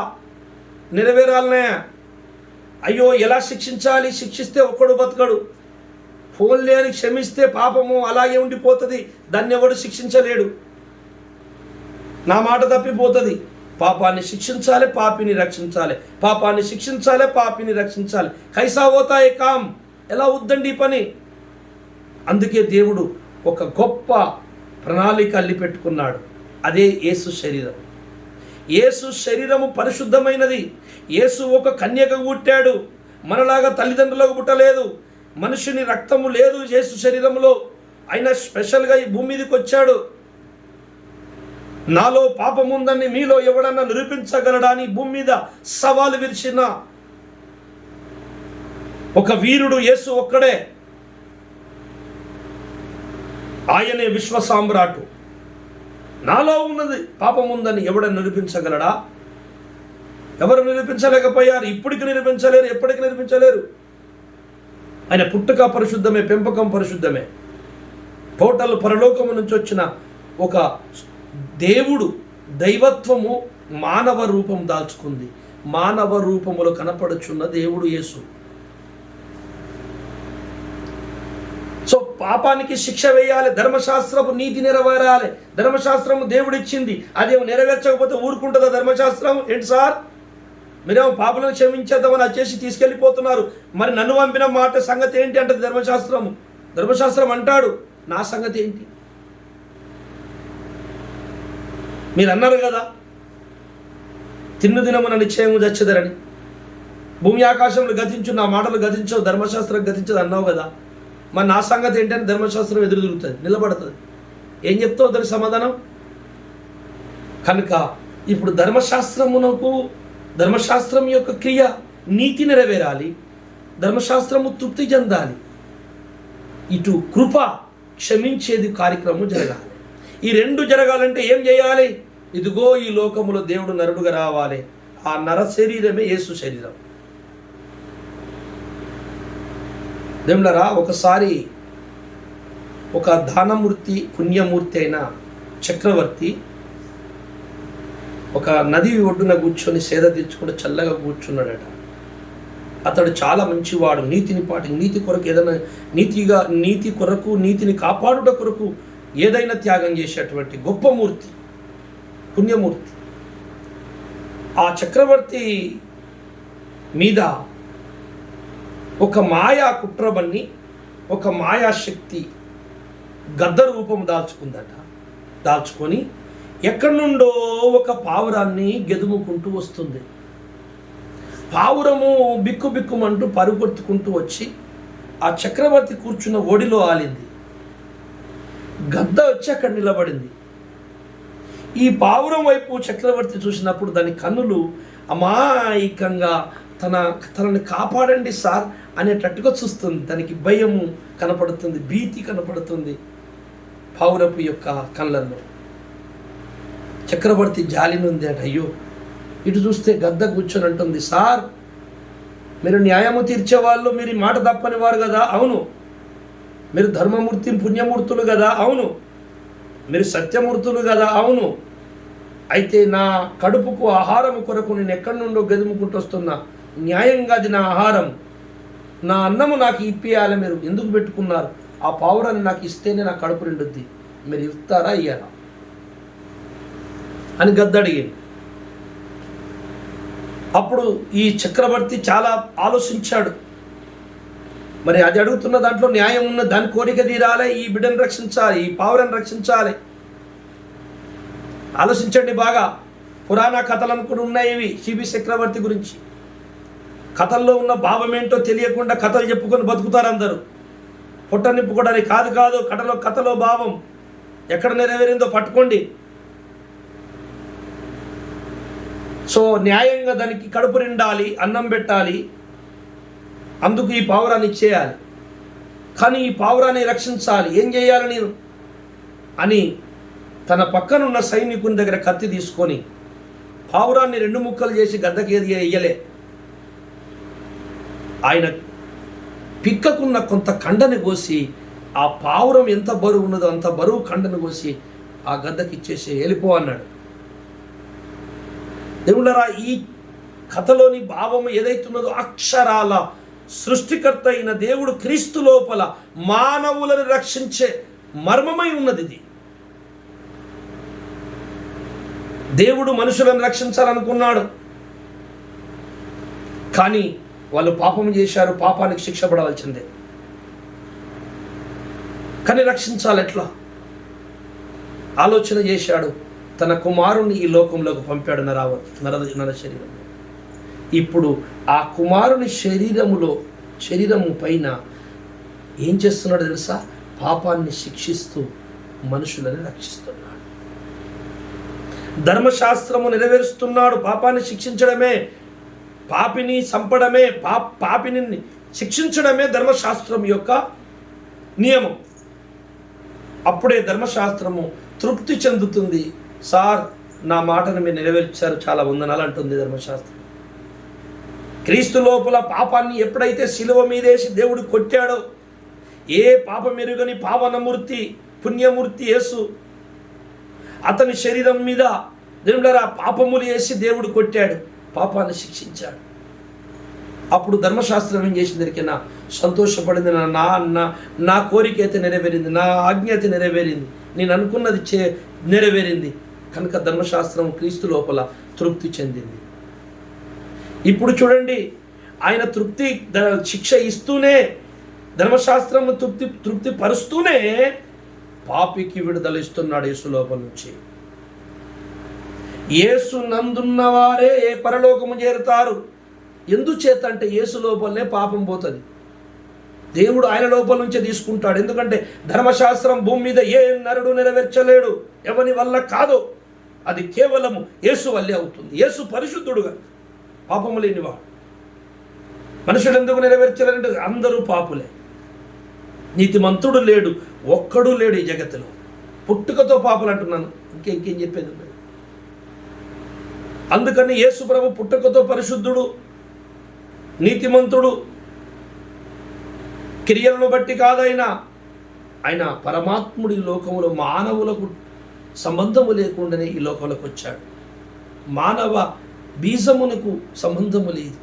నెరవేరాలనే. అయ్యో ఎలా శిక్షించాలి? శిక్షిస్తే ఒక్కడు బతకడు. ఫోన్లే అని క్షమిస్తే పాపము అలాగే ఉండిపోతుంది, దాన్ని ఎవడు శిక్షించలేడు. నా మాట తప్పిపోతుంది. పాపాన్ని శిక్షించాలి, పాపిని రక్షించాలి. పాపాన్ని శిక్షించాలి, పాపిని రక్షించాలి. కైసా హోతాయే కామ్, ఎలా వద్దండి పని. అందుకే దేవుడు ఒక గొప్ప ప్రణాళిక అల్లి పెట్టుకున్నాడు. అదే యేసు శరీరం. యేసు శరీరము పరిశుద్ధమైనది. యేసు ఒక కన్యక పుట్టాడు, మనలాగా తల్లిదండ్రులకు పుట్టలేదు. మనుషుని రక్తము లేదు యేసు శరీరంలో. ఆయన స్పెషల్గా ఈ భూమి మీదకి వచ్చాడు. నాలో పాపముందని మీలో ఎవడన్నా నిరూపించగలడా అని భూమి మీద సవాలు విరిచిన ఒక వీరుడు యేసు ఒక్కడే. ఆయనే విశ్వ సామ్రాటు. నాలో ఉన్నది పాపముందని ఎవడన్నా నిరూపించగలడా? ఎవరు నిరూపించలేకపోయారు. ఇప్పటికి నిరూపించలేరు, ఎప్పటికి నిరూపించలేరు. ఆయన పుట్టుక పరిశుద్ధమే, పెంపకం పరిశుద్ధమే. టోటల్ పరలోకము నుంచి వచ్చిన ఒక దేవుడు. దైవత్వము మానవ రూపం దాల్చుకుంది. మానవ రూపములో కనపడుచున్న దేవుడు యేసు. సో పాపానికి శిక్ష వేయాలి, ధర్మశాస్త్రము నీతి నెరవేరాలి. ధర్మశాస్త్రము దేవుడిచ్చింది, అదేమో నెరవేర్చకపోతే ఊరుకుంటుందా ధర్మశాస్త్రం? ఏంటి సార్, మీరేమో పాపలను క్షమించేద్దామని అది చేసి తీసుకెళ్ళిపోతున్నారు, మరి నన్ను పంపిన మాట సంగతి ఏంటి అంటది ధర్మశాస్త్రము. ధర్మశాస్త్రం అంటాడు, నా సంగతి ఏంటి? మీరు అన్నారు కదా, తిన్ను దినమున నిశ్చయము చచ్చెదరని. భూమి ఆకాశంలో గతించు, నా మాటలు గతించవు, ధర్మశాస్త్రం గతించదు అన్నావు కదా. మరి నా సంగతి ఏంటంటే ధర్మశాస్త్రం ఎదురు తిరుగుతుంది, నిలబడుతుంది. ఏం చెప్తావు దానికి సమాధానం? కనుక ఇప్పుడు ధర్మశాస్త్రం యొక్క క్రియ నీతి నెరవేరాలి, ధర్మశాస్త్రము తృప్తి చెందాలి, ఇటు కృప క్షమించేది కార్యక్రమం జరగాలి. ఈ రెండు జరగాలంటే ఏం చేయాలి? ఇదిగో ఈ లోకములో దేవుడు నరుడుగా రావాలి. ఆ నర శరీరమే యేసు శరీరం. దేవుళ్ళరా, ఒకసారి ఒక దానమూర్తి, పుణ్యమూర్తి అయిన చక్రవర్తి ఒక నది ఒడ్డున కూర్చొని సేద తీర్చుకుంటూ చల్లగా కూర్చున్నాడట. అతడు చాలా మంచివాడు, నీతి కొరకు ఏదైనా నీతి కొరకు, నీతిని కాపాడుట కొరకు ఏదైనా త్యాగం చేసేటువంటి గొప్ప మూర్తి, పుణ్యమూర్తి. ఆ చక్రవర్తి మీద ఒక మాయా కుట్రబన్ని, ఒక మాయాశక్తి గద్ద రూపం దాల్చుకొని ఎక్కడి నుండో ఒక పావురాన్ని గెదుముకుంటూ వస్తుంది. పావురము బిక్కుబిక్కుమంటూ పరుగొట్టుకుంటూ వచ్చి ఆ చక్రవర్తి కూర్చున్న ఒడిలో ఆలింది. గద్ద వచ్చి అక్కడ నిలబడింది. ఈ పావురం వైపు చక్రవర్తి చూసినప్పుడు దాని కన్నులు అమాయకంగా తనని కాపాడండి సార్ అనేటట్టుగా చూస్తుంది. దానికి భయము కనపడుతుంది, భీతి కనపడుతుంది పావురపు యొక్క కళ్ళల్లో. చక్రవర్తి జాలిని ఉంది అట. అయ్యో, ఇటు చూస్తే గద్ద కూర్చొని అంటుంది, సార్ మీరు న్యాయము తీర్చేవాళ్ళు, మీరు మాట తప్పని వారు కదా. అవును. మీరు ధర్మమూర్తి పుణ్యమూర్తులు కదా. అవును. మీరు సత్యమూర్తులు కదా. అవును. అయితే నా కడుపుకు ఆహారం కొరకు నేను ఎక్కడి నుండో గెదుముకుంటూ వస్తున్నా, న్యాయంగా అది నా ఆహారం, నా అన్నము నాకు ఇప్పియాలి. మీరు ఎందుకు పెట్టుకున్నారు? ఆ పావురాన్ని నాకు ఇస్తేనే నా కడుపు నిండుద్ది, మీరు ఇస్తారా ఇయ్యారా అని గద్ద అడిగింది. అప్పుడు ఈ చక్రవర్తి చాలా ఆలోచించాడు. మరి అది అడుగుతున్న దాంట్లో న్యాయం ఉన్న, దాని కోరిక తీరాలి, ఈ బిడ్డను రక్షించాలి, ఈ పావురాన్ని రక్షించాలి. ఆలోచించండి బాగా. పురాణ కథలు అనుకుని ఉన్నాయి ఇవి శిబి చక్రవర్తి గురించి. కథల్లో ఉన్న భావం ఏంటో తెలియకుండా కథలు చెప్పుకొని బతుకుతారు అందరూ. పొట్ట నింపుకోవడానికి కాదు. కథలో భావం ఎక్కడ నెరవేరిందో పట్టుకోండి. సో న్యాయంగా దానికి కడుపు నిండాలి, అన్నం పెట్టాలి, అందుకు ఈ పావురాన్ని ఇచ్చేయాలి. కానీ ఈ పావురాన్ని రక్షించాలి, ఏం చేయాలి నేను అని తన పక్కనున్న సైనికుని దగ్గర కత్తి తీసుకొని పావురాన్ని 2 ముక్కలు చేసి గద్దకి వేయలే. ఆయన పిక్కకున్న కొంత కండని కోసి, ఆ పావురం ఎంత బరువు ఉన్నదో అంత బరువు కండను కోసి ఆ గద్దకి ఇచ్చేసి వెళ్ళిపో అన్నాడు. దేవుళ్ళరా, ఈ కథలోని భావం ఏదైతున్నదో అక్షరాల సృష్టికర్త అయిన దేవుడు క్రీస్తు లోపల మానవులను రక్షించే మర్మమై ఉన్నది. ఇది దేవుడు మనుషులను రక్షించాలనుకున్నాడు, కానీ వాళ్ళు పాపం చేశారు, పాపానికి శిక్ష పడవలసిందే. కానీ రక్షించాలి ఎట్లా? ఆలోచన చేశాడు. తన కుమారుని ఈ లోకంలోకి పంపాడు నర శరీరం. ఇప్పుడు ఆ కుమారుని శరీరము పైన ఏం చేస్తున్నాడు తెలుసా? పాపాన్ని శిక్షిస్తూ మనుషులని రక్షిస్తున్నాడు. ధర్మశాస్త్రము నెరవేరుస్తున్నాడు. పాపాన్ని శిక్షించడమే, పాపిని చంపడమే, పాపిని శిక్షించడమే ధర్మశాస్త్రం యొక్క నియమం. అప్పుడే ధర్మశాస్త్రము తృప్తి చెందుతుంది. సార్, నా మాటను మీరు నెరవేర్చారు, చాలా వందనాలు అంటుంది ధర్మశాస్త్రం. క్రీస్తు లోపల పాపాన్ని ఎప్పుడైతే శిలువ మీదేసి దేవుడు కొట్టాడో, ఏ పాపం ఎరుగని పావనమూర్తి పుణ్యమూర్తి యేసు అతని శరీరం మీద దేవుడా పాపములు వేసి దేవుడు కొట్టాడు, పాపాన్ని శిక్షించాడు. అప్పుడు ధర్మశాస్త్రం ఏం చేసిందరికైనా సంతోషపడింది. నా కోరిక అయితే నెరవేరింది, నా ఆజ్ఞ అయితే నెరవేరింది, నేను అనుకున్నది నెరవేరింది కనుక ధర్మశాస్త్రం క్రీస్తు లోపల తృప్తి చెందింది. ఇప్పుడు చూడండి, ఆయన శిక్ష ఇస్తూనే, ధర్మశాస్త్రం తృప్తి పరుస్తూనే పాపికి విడుదల ఇస్తున్నాడు యేసు లోపల నుంచి. యేసు నందున్న వారే ఏ పరలోకము చేరుతారు. ఎందుచేత అంటే యేసు లోపలనే పాపం పోతుంది. దేవుడు ఆయన లోపల నుంచే తీసుకుంటాడు. ఎందుకంటే ధర్మశాస్త్రం భూమి మీద ఏ నరుడు నెరవేర్చలేడు, ఎవని వల్ల కాదు, అది కేవలము యేసు వల్లే అవుతుంది. యేసు పరిశుద్ధుడుగా, పాపము లేనివాడు. మనుషులు ఎందుకు నెరవేర్చలేరంటే అందరూ పాపులే, నీతిమంతుడు లేడు, ఒక్కడూ లేడు ఈ జగత్తులో. పుట్టుకతో పాపులు అంటున్నాను, ఇంకేం చెప్పేది లేదు. అందుకని యేసు ప్రభు పుట్టుకతో పరిశుద్ధుడు, నీతిమంతుడు, క్రియలను బట్టి కాదైనా ఆయన పరమాత్ముడి లోకములో మానవులకు సంబంధము లేకుండానే ఈ లోకంలోకి వచ్చాడు. మానవ బీజమునకు సంబంధము లేదు.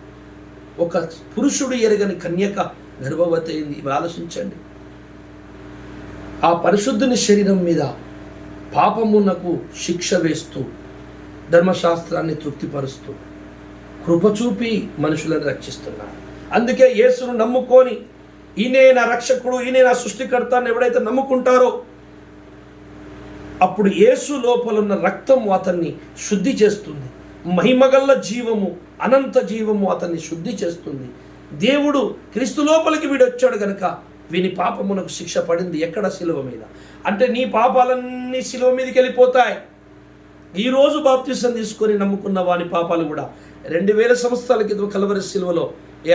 ఒక పురుషుడు ఎరగని కన్యక గర్భవతి అయింది. ఇవి ఆలోచించండి. ఆ పరిశుద్ధుని శరీరం మీద పాపమునకు శిక్ష వేస్తూ, ధర్మశాస్త్రాన్ని తృప్తిపరుస్తూ, కృపచూపి మనుషులను రక్షిస్తున్నారు. అందుకే యేసును నమ్ముకొని ఈయనే నా రక్షకుడు, ఈయనే నా సృష్టికర్త అని ఎవడైతే నమ్ముకుంటారో అప్పుడు యేసు లోపల ఉన్న రక్తం అతన్ని శుద్ధి చేస్తుంది. మహిమగల్ల జీవము, అనంత జీవము అతన్ని శుద్ధి చేస్తుంది. దేవుడు క్రీస్తు లోపలికి వీడు వచ్చాడు కనుక వీని పాపమునకు శిక్ష పడింది. ఎక్కడ? శిలువ మీద. అంటే నీ పాపాలన్నీ శిలువ మీదకి వెళ్ళిపోతాయి. ఈరోజు బాప్తిసం తీసుకొని నమ్ముకున్న వాని పాపాలు కూడా 2000 సంవత్సరాల క్రితం కల్వరి శిలువలో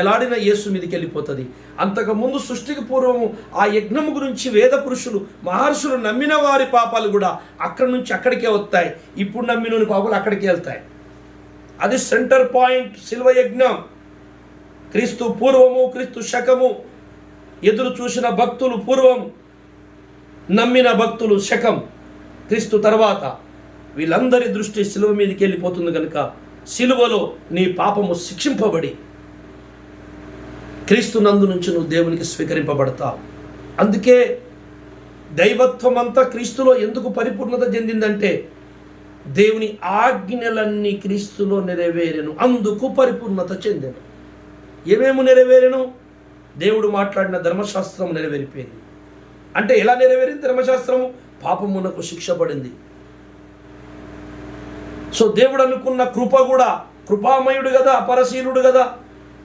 ఎలాడిన యేసు మీదకి వెళ్ళిపోతుంది. అంతకుముందు సృష్టికి పూర్వము ఆ యజ్ఞము గురించి వేద పురుషులు మహర్షులు నమ్మిన వారి పాపాలు కూడా అక్కడి నుంచి అక్కడికే వస్తాయి. ఇప్పుడు నమ్మిన పాపాలు అక్కడికే వెళ్తాయి. అది సెంటర్ పాయింట్. శిల్వ యజ్ఞం క్రీస్తు పూర్వము, క్రీస్తు శకము, ఎదురు చూసిన భక్తులు పూర్వం, నమ్మిన భక్తులు శకం, క్రీస్తు తర్వాత. వీళ్ళందరి దృష్టి శిలువ మీదకి వెళ్ళిపోతుంది కనుక శిలువలో నీ పాపము శిక్షింపబడి క్రీస్తు నందు నుంచి నువ్వు దేవునికి స్వీకరింపబడతావు. అందుకే దైవత్వం అంతా క్రీస్తులో ఎందుకు పరిపూర్ణత చెందిందంటే దేవుని ఆజ్ఞలన్నీ క్రీస్తులో నెరవేరెను, అందుకు పరిపూర్ణత చెందెను. ఏమేమి నెరవేరెను? దేవుడు మాట్లాడిన ధర్మశాస్త్రం నెరవేరిపోయింది. అంటే ఎలా నెరవేరింది ధర్మశాస్త్రము? పాపమునకు శిక్ష పడింది. సో దేవుడు అనుకున్న కృప కూడా, కృపామయుడు కదా, అపరశీలుడు కదా,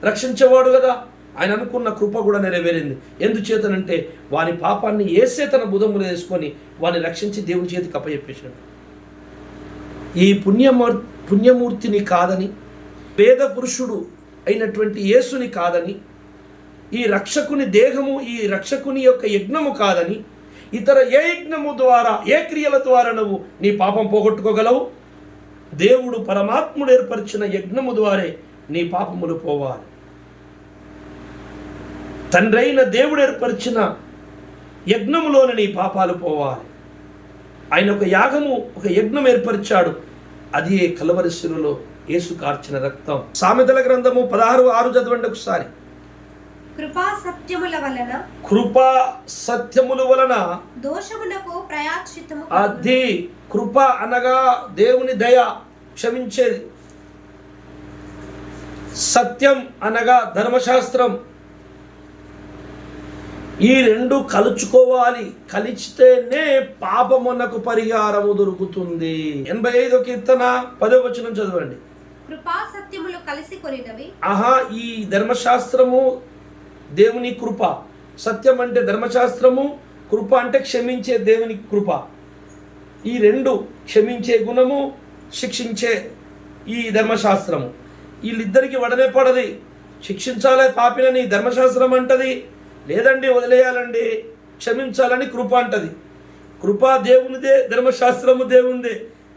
రక్షించేవాడు కదా, ఆయన అనుకున్న కృప కూడా నెరవేరింది. ఎందుచేతనంటే వాని పాపాన్ని యేసే తన బుధములు వేసుకొని వాని రక్షించి దేవుని చేతికి అప్పచెప్పేశాడు. ఈ పుణ్యమూర్తిని కాదని, వేద పురుషుడు అయినటువంటి యేసుని కాదని, ఈ రక్షకుని దేహము, ఈ రక్షకుని యొక్క యజ్ఞము కాదని, ఇతర ఏ యజ్ఞము ద్వారా, ఏ క్రియల ద్వారా నువ్వు నీ పాపం పోగొట్టుకోగలవు? దేవుడు పరమాత్ముడు ఏర్పరిచిన యజ్ఞము ద్వారే నీ పాపములు పోవాలి. తండ్రైన దేవుడు ఏర్పరిచిన యజ్ఞములోని నీ పాపాలు పోవాలి. ఆయన ఒక యాగము, ఒక యజ్ఞం ఏర్పరిచాడు. అది కల్వరి శిలువలో యేసు కార్చిన రక్తం. సామెతల గ్రంథము 16:6 చదవండి ఒకసారి. కృపా సత్యముల వలన దోషములకు ప్రాయశ్చిత్తము. అది కృప అనగా దేవుని దయ, క్షమించేది. సత్యం అనగా ధర్మశాస్త్రం. ఈ రెండు కలుచుకోవాలి. కలిచితేనే పాపమునకు పరిహారము దొరుకుతుంది. 85వ కీర్తన 10వ వచనం చదవండి. కృపా సత్యములు కలిసి కొనినవి. ఈ ధర్మశాస్త్రము, దేవుని కృప. సత్యం అంటే ధర్మశాస్త్రము, కృప అంటే క్షమించే దేవుని కృప. ఈ రెండు, క్షమించే గుణము, శిక్షించే ఈ ధర్మశాస్త్రము, వీళ్ళిద్దరికి వడనే పడది. శిక్షించాలే పాపినని ధర్మశాస్త్రం అంటది, లేదండి వదిలేయాలండి, క్షమించాలని కృప అంటది. కృప దేవునిదే, ధర్మశాస్త్రము దేవునిదే.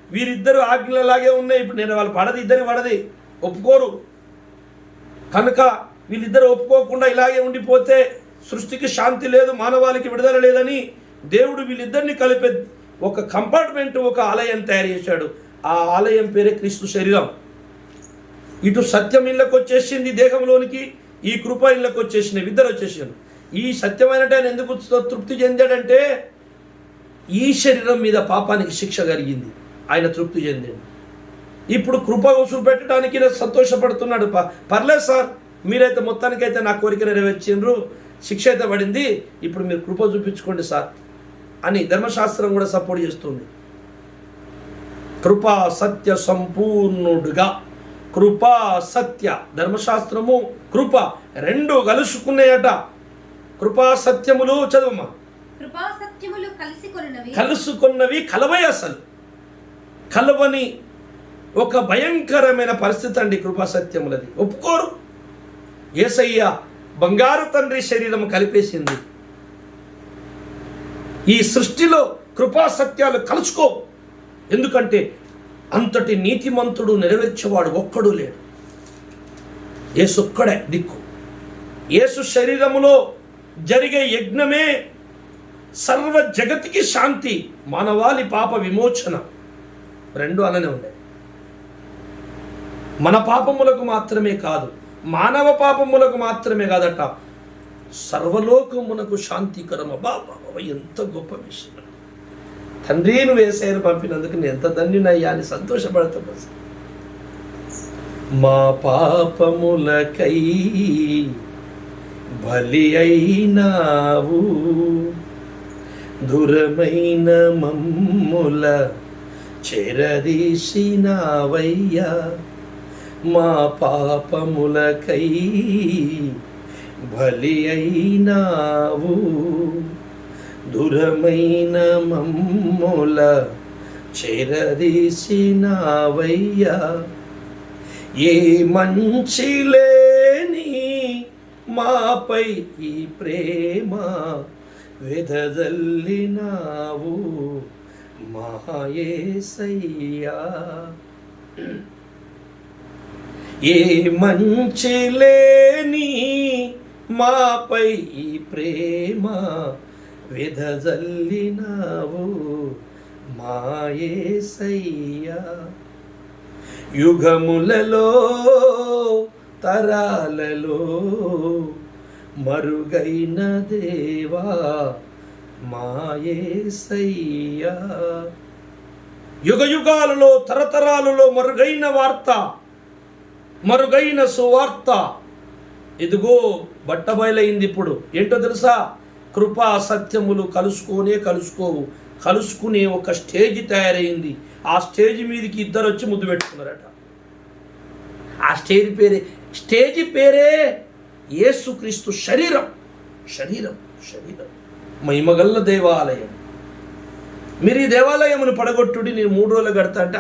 వీరిద్దరు ఆజ్ఞలలాగే ఉన్నాయి. ఇప్పుడు నేను వాళ్ళు పడది, ఇద్దరి పడది, ఒప్పుకోరు. కనుక వీళ్ళిద్దరు ఒప్పుకోకుండా ఇలాగే ఉండిపోతే సృష్టికి శాంతి లేదు, మానవాళికి విడుదల లేదని దేవుడు వీళ్ళిద్దరిని కలిపే ఒక కంపార్ట్మెంట్, ఒక ఆలయం తయారు చేశాడు. ఆ ఆలయం పేరే క్రీస్తు శరీరం. ఇటు సత్యం ఇళ్ళకి వచ్చేసింది దేహంలోనికి, ఈ కృప ఇళ్ళకి వచ్చేసినాయి, ఇద్దరు వచ్చేసారు. ఈ సత్యమైన ఆయన ఎందుకు తృప్తి చెందాడంటే ఈ శరీరం మీద పాపానికి శిక్ష కలిగింది, ఆయన తృప్తి చెందాడు. ఇప్పుడు కృప వసూలు పెట్టడానికి సంతోషపడుతున్నాడు. పర్లేదు సార్, మీరైతే మొత్తానికైతే నా కోరిక నెరవేర్చిండ్రు, శిక్ష అయితే పడింది, ఇప్పుడు మీరు కృప చూపించుకోండి సార్ అని ధర్మశాస్త్రం కూడా సపోర్ట్ చేస్తుంది. కృపా సత్య సంపూర్ణుడుగా, కృపా సత్య, ధర్మశాస్త్రము కృప రెండు కలుసుకున్నాయట. కృపా సత్యములు చదువమ్మా. కృపా సత్యములు కలుసుకున్నవి కలవై, అసలు కలవని ఒక భయంకరమైన పరిస్థితి అండి కృపా సత్యములది. ఒప్పుకోరు. యేసయ్య బంగారు తండ్రి శరీరం కలిపేసింది. ఈ సృష్టిలో కృపా సత్యాలు కలుసుకో. ఎందుకంటే అంతటి నీతిమంతుడు, నెరవేర్చేవాడు ఒక్కడు లేడు. యేసు ఒక్కడే దిక్కు. యేసు శరీరములో జరిగే యజ్ఞమే సర్వ జగతికి శాంతి, మానవాళి పాప విమోచన. రెండు అలానే ఉన్నాయి. మన పాపములకు మాత్రమే కాదు, మానవ పాపములకు మాత్రమే కాదట, సర్వలోకమునకు శాంతికరమ. బాబా, ఎంత గొప్ప విషయం. తండ్రి నువ్వు యేసయ్యను పంపినందుకు నేను ఎంత ధన్యునయ్యా అని సంతోషపడతా. మా పాపములకై బలి అయినావు, దూరమైన మమ్ముల చెరదీసినావయ్యా. మా పాపములకై బలి అయినావు, దూరమైన మమ్ముల చేరదీసినావయ్యా. ఏ మంచి లేని మాపై ఈ ప్రేమ వెదజల్లినావు మా యేసయ్యా. ఏ మంచి లేని మాపై ఈ ప్రేమ వెదజల్లినావు మా యేసయ్యా. యుగములలో తరాలలో మరుగైన దేవా మా యేసయ్యా. యుగ యుగాలలో తరతరాలలో మరుగైన వార్త, మరుగైన సువార్త ఇదిగో బట్టబయలైంది. ఇప్పుడు ఏంటో తెలుసా? కృపా సత్యములు కలుసుకోవు, కలుసుకునే ఒక స్టేజ్ తయారైంది. ఆ స్టేజ్ మీదకి ఇద్దరు వచ్చి ముద్దు పెట్టుకున్నారట. ఆ స్టేజ్ పేరే యేసుక్రీస్తు శరీరం. శరీరం శరీరం మహిమగల్ల దేవాలయం. మీరు ఈ దేవాలయమును పడగొట్టుడి, నేను 3 రోజులు కడతా అంటే,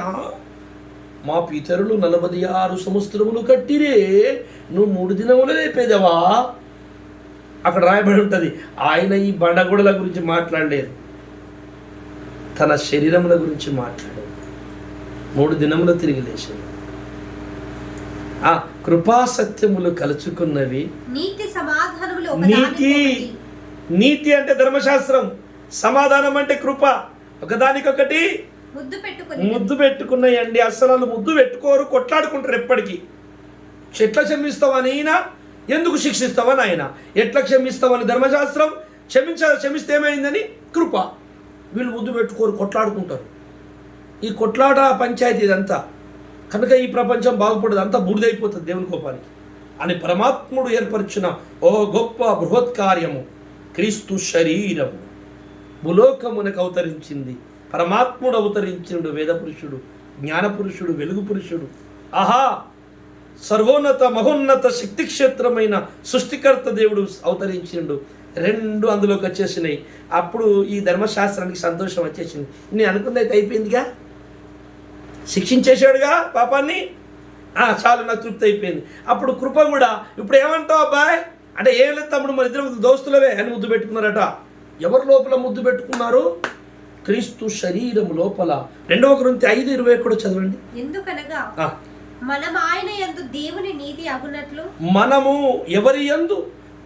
మా పితరులు 46 సంవత్సరములు కట్టిరే, నువ్వు 3 దినములు లేపేదవా? అక్కడ రాయబడి ఉంటుంది. ఆయన ఈ బండగూడల గురించి మాట్లాడలేదు, తన శరీరముల గురించి మాట్లాడాడు. 3 దినములు తిరిగి లేచాడు. ఆ కృపాసత్యములు కలుచుకున్నవి. నీతి అంటే ధర్మశాస్త్రం, సమాధానం అంటే కృప. ఒకదానికొకటి ముద్దు పెట్టుకున్నాయండి. అసలు ముద్దు పెట్టుకోరు, కొట్లాడుకుంటారు ఎప్పటికీ. ఎట్లా క్షమిస్తావని ఈయన, ఎందుకు శిక్షిస్తావని ఆయన. ఎట్లా క్షమిస్తావని ధర్మశాస్త్రం, క్షమిస్తే ఏమైందని కృప. వీళ్ళు ముద్దు పెట్టుకోరు, కొట్లాడుకుంటారు. ఈ కొట్లాట పంచాయతీ ఇదంతా. కనుక ఈ ప్రపంచం బాగుపడదు, అంతా బూడిదైపోతుంది దేవుని కోపానికి అని పరమాత్ముడు ఏర్పరిచిన ఓ గొప్ప బృహత్ కార్యము క్రీస్తు శరీరము భూలోకమునకు అవతరించింది. పరమాత్ముడు అవతరించిండు, వేద పురుషుడు, జ్ఞాన పురుషుడు, వెలుగు పురుషుడు. ఆహా, సర్వోన్నత మహోన్నత శక్తి క్షేత్రమైన సృష్టికర్త దేవుడు అవతరించిండు. 2 అందులోకి వచ్చేసినాయి. అప్పుడు ఈ ధర్మశాస్త్రానికి సంతోషం వచ్చేసింది. నేను అనుకున్నది అయిపోయిందిగా, శిక్షించేశాడుగా పాపాన్ని, చాలు నాకు తృప్తి అయిపోయింది. అప్పుడు కృప కూడా. ఇప్పుడు ఏమంటావు అబ్బాయి అంటే, ఏం లేదు తమ్ముడు, మన ఇద్దరు దోస్తులవే అని ముద్దు పెట్టుకున్నారట. ఎవరు లోపల ముద్దు పెట్టుకున్నారు? క్రీస్తు శరీరము లోపల. 2 కొరింథీ 5:20 కూడా చదవండి. ఎందుకనగా మనం ఆయన యందు దేవుని నీతి అగునట్లు, మనము ఎవరి యందు?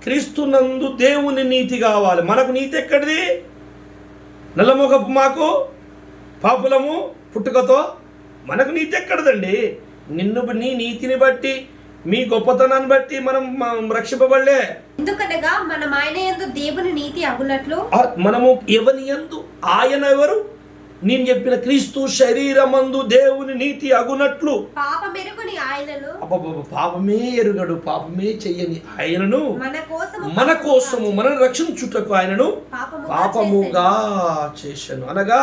క్రీస్తునందు దేవుని నీతి కావాలి. మనకు నీతి ఎక్కడిది? నల్లముఖపు మాకు పాపులము పుట్టుకతో మనకు నీతి ఎక్కడదండి? నీ నీతిని బట్టి, మీ గొప్పతనాన్ని బట్టి మనం రక్షింపబడలే. ఎందుకనగా మనం ఆయన యందు దేవుని నీతి అగునట్లు, మనము ఎవరి యందు? ఆయన ఎవరు? నేను చెప్పిన క్రీస్తు శరీరమందు దేవుని నీతి అగునట్లు. పాపమెరుగని ఆయనను, పాపమే ఎరుగడు, పాపమే చెయ్యని ఆయనను మన కోసము మనల్ని రక్షించుటకు ఆయనను పాపముగా చేశాను. అనగా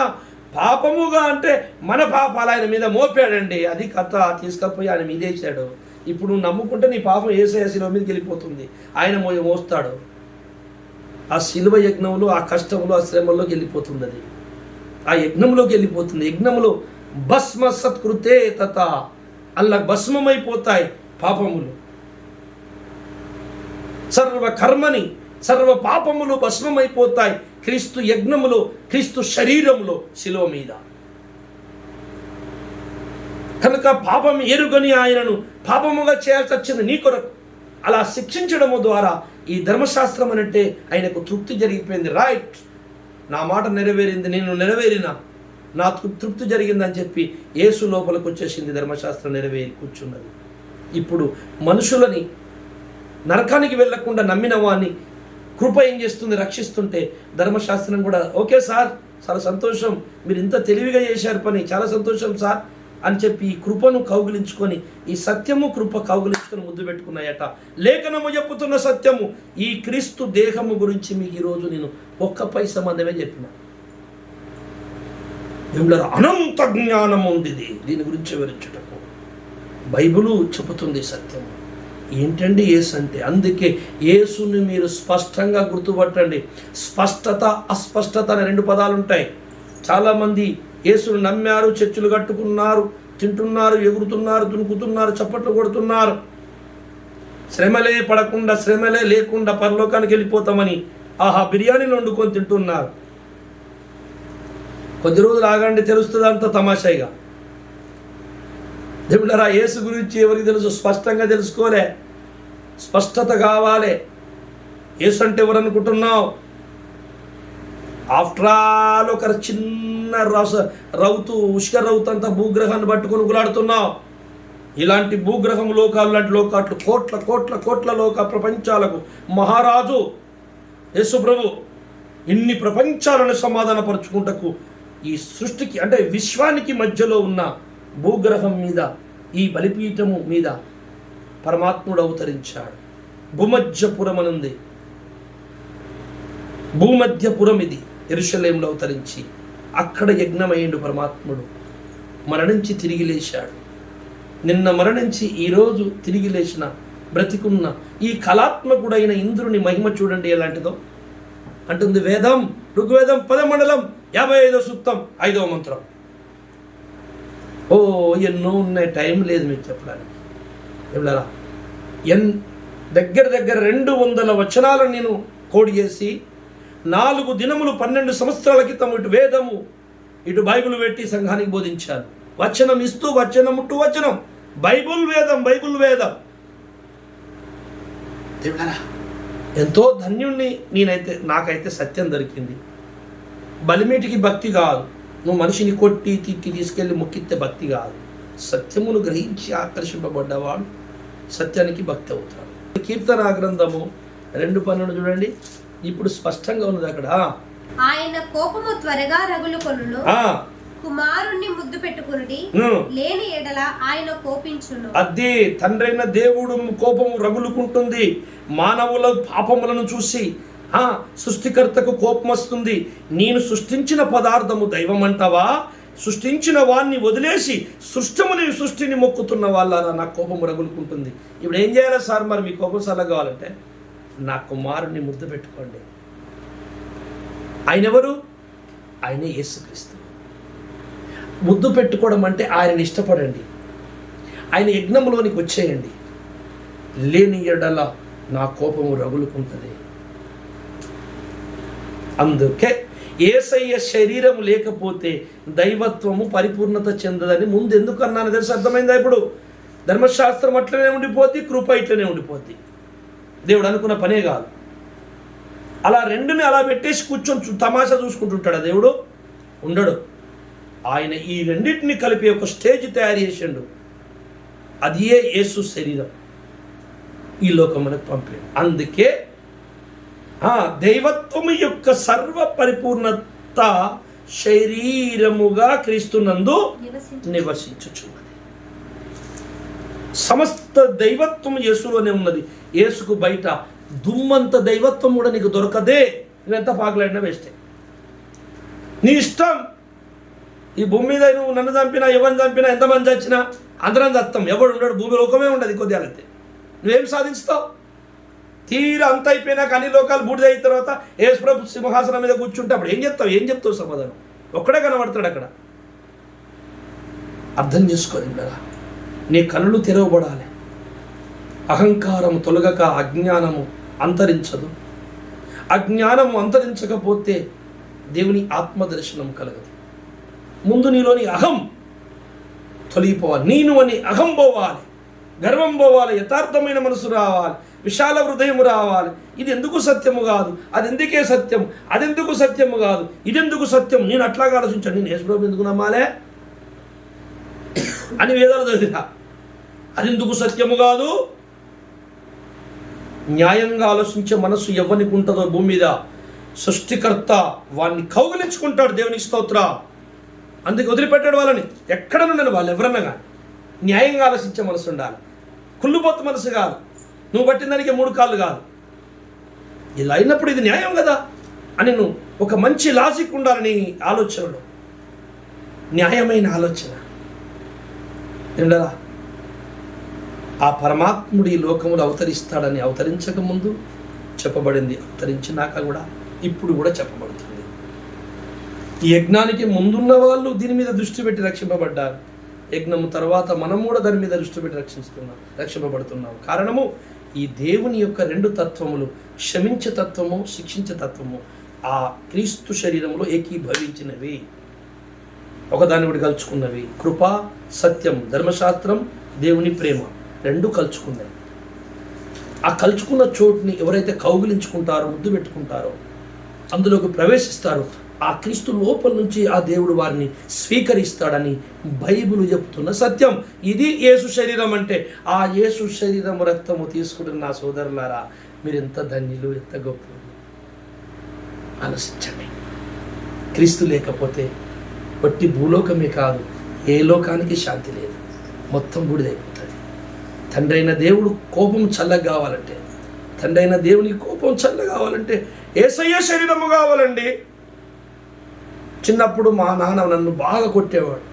పాపముగా అంటే మన పాపాలు ఆయన మీద మోపాడండి. అది కథ. తీసుకపోయి ఆయన మీదేశాడు. ఇప్పుడు నువ్వు నమ్ముకుంటే నీ పాపం యేసయ్య శిలువ మీదకి వెళ్ళిపోతుంది, ఆయన మోస్తాడు. ఆ శిలువ యజ్ఞంలో, ఆ కష్టంలో, ఆ శ్రమలోకి వెళ్ళిపోతుంది. అది ఆ యజ్ఞంలోకి వెళ్ళిపోతుంది. యజ్ఞంలో భస్మ సత్కృతే తత, అలా భస్మమైపోతాయి పాపములు. సర్వ కర్మని, సర్వ పాపములు భస్మమైపోతాయి క్రీస్తు యజ్ఞములో, క్రీస్తు శరీరములో, శిలువ మీద. కనుక పాపం ఎరుగని ఆయనను పాపముగా చేయాల్సి వచ్చింది నీ కొరకు. అలా శిక్షించడము ద్వారా ఈ ధర్మశాస్త్రం అంటే ఆయనకు తృప్తి జరిగిపోయింది. రైట్, నా మాట నెరవేరింది, నేను నెరవేరిన, నా తృప్తి జరిగిందని చెప్పి యేసు లోపలికి వచ్చేసింది. ధర్మశాస్త్రం నెరవేరి కూర్చున్నది. ఇప్పుడు మనుషులని నరకానికి వెళ్లకుండా నమ్మిన వాడిని కృప ఏం చేస్తుంది? రక్షిస్తుంటే ధర్మశాస్త్రం కూడా ఓకే సార్, చాలా సంతోషం, మీరు ఇంత తెలివిగా చేశారు పని, చాలా సంతోషం సార్ అని చెప్పి ఈ కృపను కౌగిలించుకొని, ఈ సత్యము కృప కౌగిలించుకొని ముద్దు పెట్టుకున్నాయట. లేఖనము చెప్పుతున్న సత్యము, ఈ క్రీస్తు దేహము గురించి మీకు ఈరోజు నేను 1 పైసా మందమే చెప్పిన. మిమ్మల్ని అనంత జ్ఞానం ఉంది దీని గురించి వివరించుటకు. బైబిలు చెబుతుంది సత్యము. ఏంటండి యేసు అంటే? అందుకే యేసుని మీరు స్పష్టంగా గుర్తుపట్టండి. స్పష్టత, అస్పష్టత అనే 2 పదాలు ఉంటాయి. చాలామంది యేసును నమ్మారు, చర్చిలు కట్టుకున్నారు, తింటున్నారు, ఎగురుతున్నారు, తునుకుతున్నారు, చప్పట్లు కొడుతున్నారు. శ్రమలే పడకుండా, శ్రమలే లేకుండా పరలోకానికి వెళ్ళిపోతామని బిర్యానీలు వండుకొని తింటున్నారు. కొద్ది రోజులు ఆగండి, తెలుస్తుంది అంత తమాషాయిగా. దేవుళ్ళరా, యేసు గురించి ఎవరికి తెలుసు? స్పష్టంగా తెలుసుకోలే, స్పష్టత కావాలి. యేసు అంటే ఎవరు అనుకుంటున్నావు? ఆఫ్టర్ ఆల్ ఒక చిన్న రౌతు, ఉష్క రౌతు అంతా భూగ్రహాన్ని పట్టుకొని గులాడుతున్నావు. ఇలాంటి భూగ్రహం లోకాలు లాంటి లోకాట్లు, కోట్ల కోట్ల కోట్ల లోక ప్రపంచాలకు మహారాజు యేసు ప్రభు. ఇన్ని ప్రపంచాలను సమాధానపరుచుకుంటకు ఈ సృష్టికి అంటే విశ్వానికి మధ్యలో ఉన్న భూగ్రహం మీద, ఈ బలిపీఠము మీద పరమాత్ముడు అవతరించాడు. భూమధ్యపురం అనుంది, భూమధ్యపురం ఇది. యెరూషలేములో అవతరించి అక్కడ యజ్ఞమయ్యిండు పరమాత్ముడు. మరణించి తిరిగి లేచాడు. నిన్న మరణించి ఈరోజు తిరిగి లేచిన, బ్రతికున్న ఈ కళాత్మకుడైన ఇంద్రుని మహిమ చూడండి ఎలాంటిదో. అంటుంది వేదం, ఋగ్వేదం 10వ మండలం 55వ సూక్తం 5వ మంత్రం. ఎన్నో ఉన్నాయి, టైం లేదు మీకు చెప్పడానికి. ఎవరా దగ్గర 200 వచనాలను నేను కోడి చేసి 4 దినములు 12 సంవత్సరాల క్రితం ఇటు వేదము ఇటు బైబిల్ పెట్టి సంఘానికి బోధించాను. వచనం ఇస్తూ వచనం టు వచనం, బైబుల్ వేదం, బైబుల్ వేదం. దేవుడారా, ఎంతో ధన్యుణ్ణి నేనైతే. నాకైతే సత్యం దొరికింది. బలిమీటికి భక్తి కాదు, నువ్వు మనిషిని కొట్టి తిట్టి తీసుకెళ్ళి మొక్కితే భక్తి కాదు. సత్యమును గ్రహించి ఆకర్షింపబడ్డవాడు సత్యానికి భక్తి అవుతాడు. కీర్తన గ్రంథము 2:12 చూడండి, ఇప్పుడు స్పష్టంగా ఉన్నది అక్కడ. ఆయన కోపము త్వరగా రగులుకొనును, కుమారుణ్ణి ముద్దు పెట్టుకునుడి, లేని ఎడల ఆయన కోపించును. అదే తండ్రైన దేవుడు కోపము రగులుకుంటుంది. మానవుల పాపములను చూసి సృష్టికర్తకు కోపం వస్తుంది. నేను సృష్టించిన పదార్థము దైవం అంటావా? సృష్టించిన వాణ్ణి వదిలేసి సృష్టిని మొక్కుతున్న వాళ్ళ నా కోపము రగులుకుంటుంది. ఇప్పుడు ఏం చేయాలి సార్? మరి మీ కోపం సలహా కావాలంటే నా కుమారుణ్ణి ముద్దు పెట్టుకోండి. ఆయన ఎవరు? ఆయనే యేసుక్రీస్తు. ముద్దు పెట్టుకోవడం అంటే ఆయనని ఇష్టపడండి, ఆయన యజ్ఞంలోనికి వచ్చేయండి. లేని ఎడల నా కోపము రగులుకుంటుంది. అందుకే యేసయ్య శరీరం లేకపోతే దైవత్వము పరిపూర్ణత చెందదని ముందు ఎందుకు అన్నాను తెలిసి అర్థమైందా? ఇప్పుడు ధర్మశాస్త్రం అట్లనే ఉండిపోద్ది, కృప ఇట్లనే ఉండిపోద్ది. దేవుడు అనుకున్న పనే కాదు. అలా రెండుని అలా పెట్టేసి కూర్చొని తమాషా చూసుకుంటుంటాడు దేవుడు? ఉండడు. ఆయన ఈ రెండింటిని కలిపి ఒక స్టేజ్ తయారు చేసిండు. అది యేసు శరీరం ఈ లోకం మనకు పంపాడు. అందుకే దైవత్వము యొక్క సర్వ పరిపూర్ణత శరీరముగా క్రీస్తునందు నివసించుచున్నది. సమస్త దైవత్వం యేసులోనే ఉన్నది. యేసుకు బయట దుమ్మంత దైవత్వం కూడా నీకు దొరకదే. నువ్వెంత పాకులాడినా వేస్తే నీ ఇష్టం. ఈ భూమి మీద నువ్వు నన్ను చంపినా, ఎవరిని చంపినా, ఎంతమంది చచ్చినా అందరం చస్తాం. ఎవడు ఉండడు, భూమి లోకమే ఉండదు. కొద్దిగాలైతే నువ్వేం సాధిస్తావు? తీరా అంత అయిపోయినాక అన్ని లోకాలు బూడిద అయిన తర్వాత యేసుప్రభు సింహాసనం మీద కూర్చుంటే అప్పుడు ఏం చెప్తావు? సమాధానం ఒక్కడే కనబడతాడు అక్కడ. అర్థం చేసుకోండి కదా, నీ కన్నులు తెరవబడాలి. అహంకారం తొలగక అజ్ఞానము అంతరించదు. అజ్ఞానము అంతరించకపోతే దేవుని ఆత్మదర్శనం కలగదు. ముందు నీలోని అహం తొలగిపోవాలి. నేను అని అహం పోవాలి, గర్వం పోవాలి, యథార్థమైన మనసు రావాలి, విశాల హృదయం రావాలి. ఇది ఎందుకు సత్యము కాదు, అది ఎందుకే సత్యం, అదెందుకు సత్యము కాదు, ఇదెందుకు సత్యం, నేను అట్లాగా ఆలోచించాను. నేను యేసుప్రభుని ఎందుకు నమ్మాలే అని వేదాలు చదివినా. అదెందుకు సత్యము కాదు? న్యాయంగా ఆలోచించే మనసు ఎవరికి ఉంటుందో భూమి మీద సృష్టికర్త వాడిని కౌగిలించుకుంటాడు. దేవునికి స్తోత్ర. అందుకే వదిలిపెట్టాడు వాళ్ళని. ఎక్కడనుండని వాళ్ళు ఎవరన్నా కానీ న్యాయంగా ఆలోచించే మనసు ఉండాలి. కుళ్ళుపోతు మనసు కాదు, నువ్వు పట్టిన దానికి 3 కాళ్ళు కాదు. ఇలా అయినప్పుడు ఇది న్యాయం కదా అని నువ్వు ఒక మంచి లాజిక్ ఉండాలని ఆలోచనలో, న్యాయమైన ఆలోచన ఉండరా. ఆ పరమాత్ముడు ఈ లోకములు అవతరిస్తాడని అవతరించకముందు చెప్పబడింది, అవతరించినాక కూడా ఇప్పుడు కూడా చెప్పబడుతుంది. ఈ యజ్ఞానికి ముందున్న వాళ్ళు దీని మీద దృష్టి పెట్టి రక్షింపబడ్డారు. యజ్ఞము తర్వాత మనం కూడా దాని మీద దృష్టి పెట్టి రక్షింపబడుతున్నాం. కారణము ఈ దేవుని యొక్క రెండు తత్వములు, క్షమించే తత్వము, శిక్షించే తత్వము ఆ క్రీస్తు శరీరంలో ఏకీభవించినవి, ఒకదాని ఒకటి కలుచుకున్నవి. కృప, సత్యం, ధర్మశాస్త్రం, దేవుని ప్రేమ రెండు కలుచుకున్నాయి. ఆ కలుచుకున్న చోటుని ఎవరైతే కౌగిలించుకుంటారో, ముద్దు పెట్టుకుంటారో, అందులోకి ప్రవేశిస్తారో, ఆ క్రీస్తు లోపల నుంచి ఆ దేవుడు వారిని స్వీకరిస్తాడని బైబిల్ చెప్తున్న సత్యం. ఇది యేసు శరీరం అంటే. ఆ యేసు శరీరము రక్తము తీసుకుంటున్న నా సోదరులారా, మీరు ఎంత ధన్యులు, ఎంత గొప్ప. ఆలోచించండి. క్రీస్తు లేకపోతే వట్టి భూలోకమే కాదు, ఏ లోకానికి శాంతి లేదు, మొత్తం బూడిదైపోతుంది. తండ్రి అయిన దేవుడు కోపం చల్లగా కావాలంటే, తండ్రి అయిన దేవునికి కోపం చల్లగా కావాలంటే యేసయ్య శరీరము కావాలండి. చిన్నప్పుడు మా నాన్న నన్ను బాగా కొట్టేవాడు,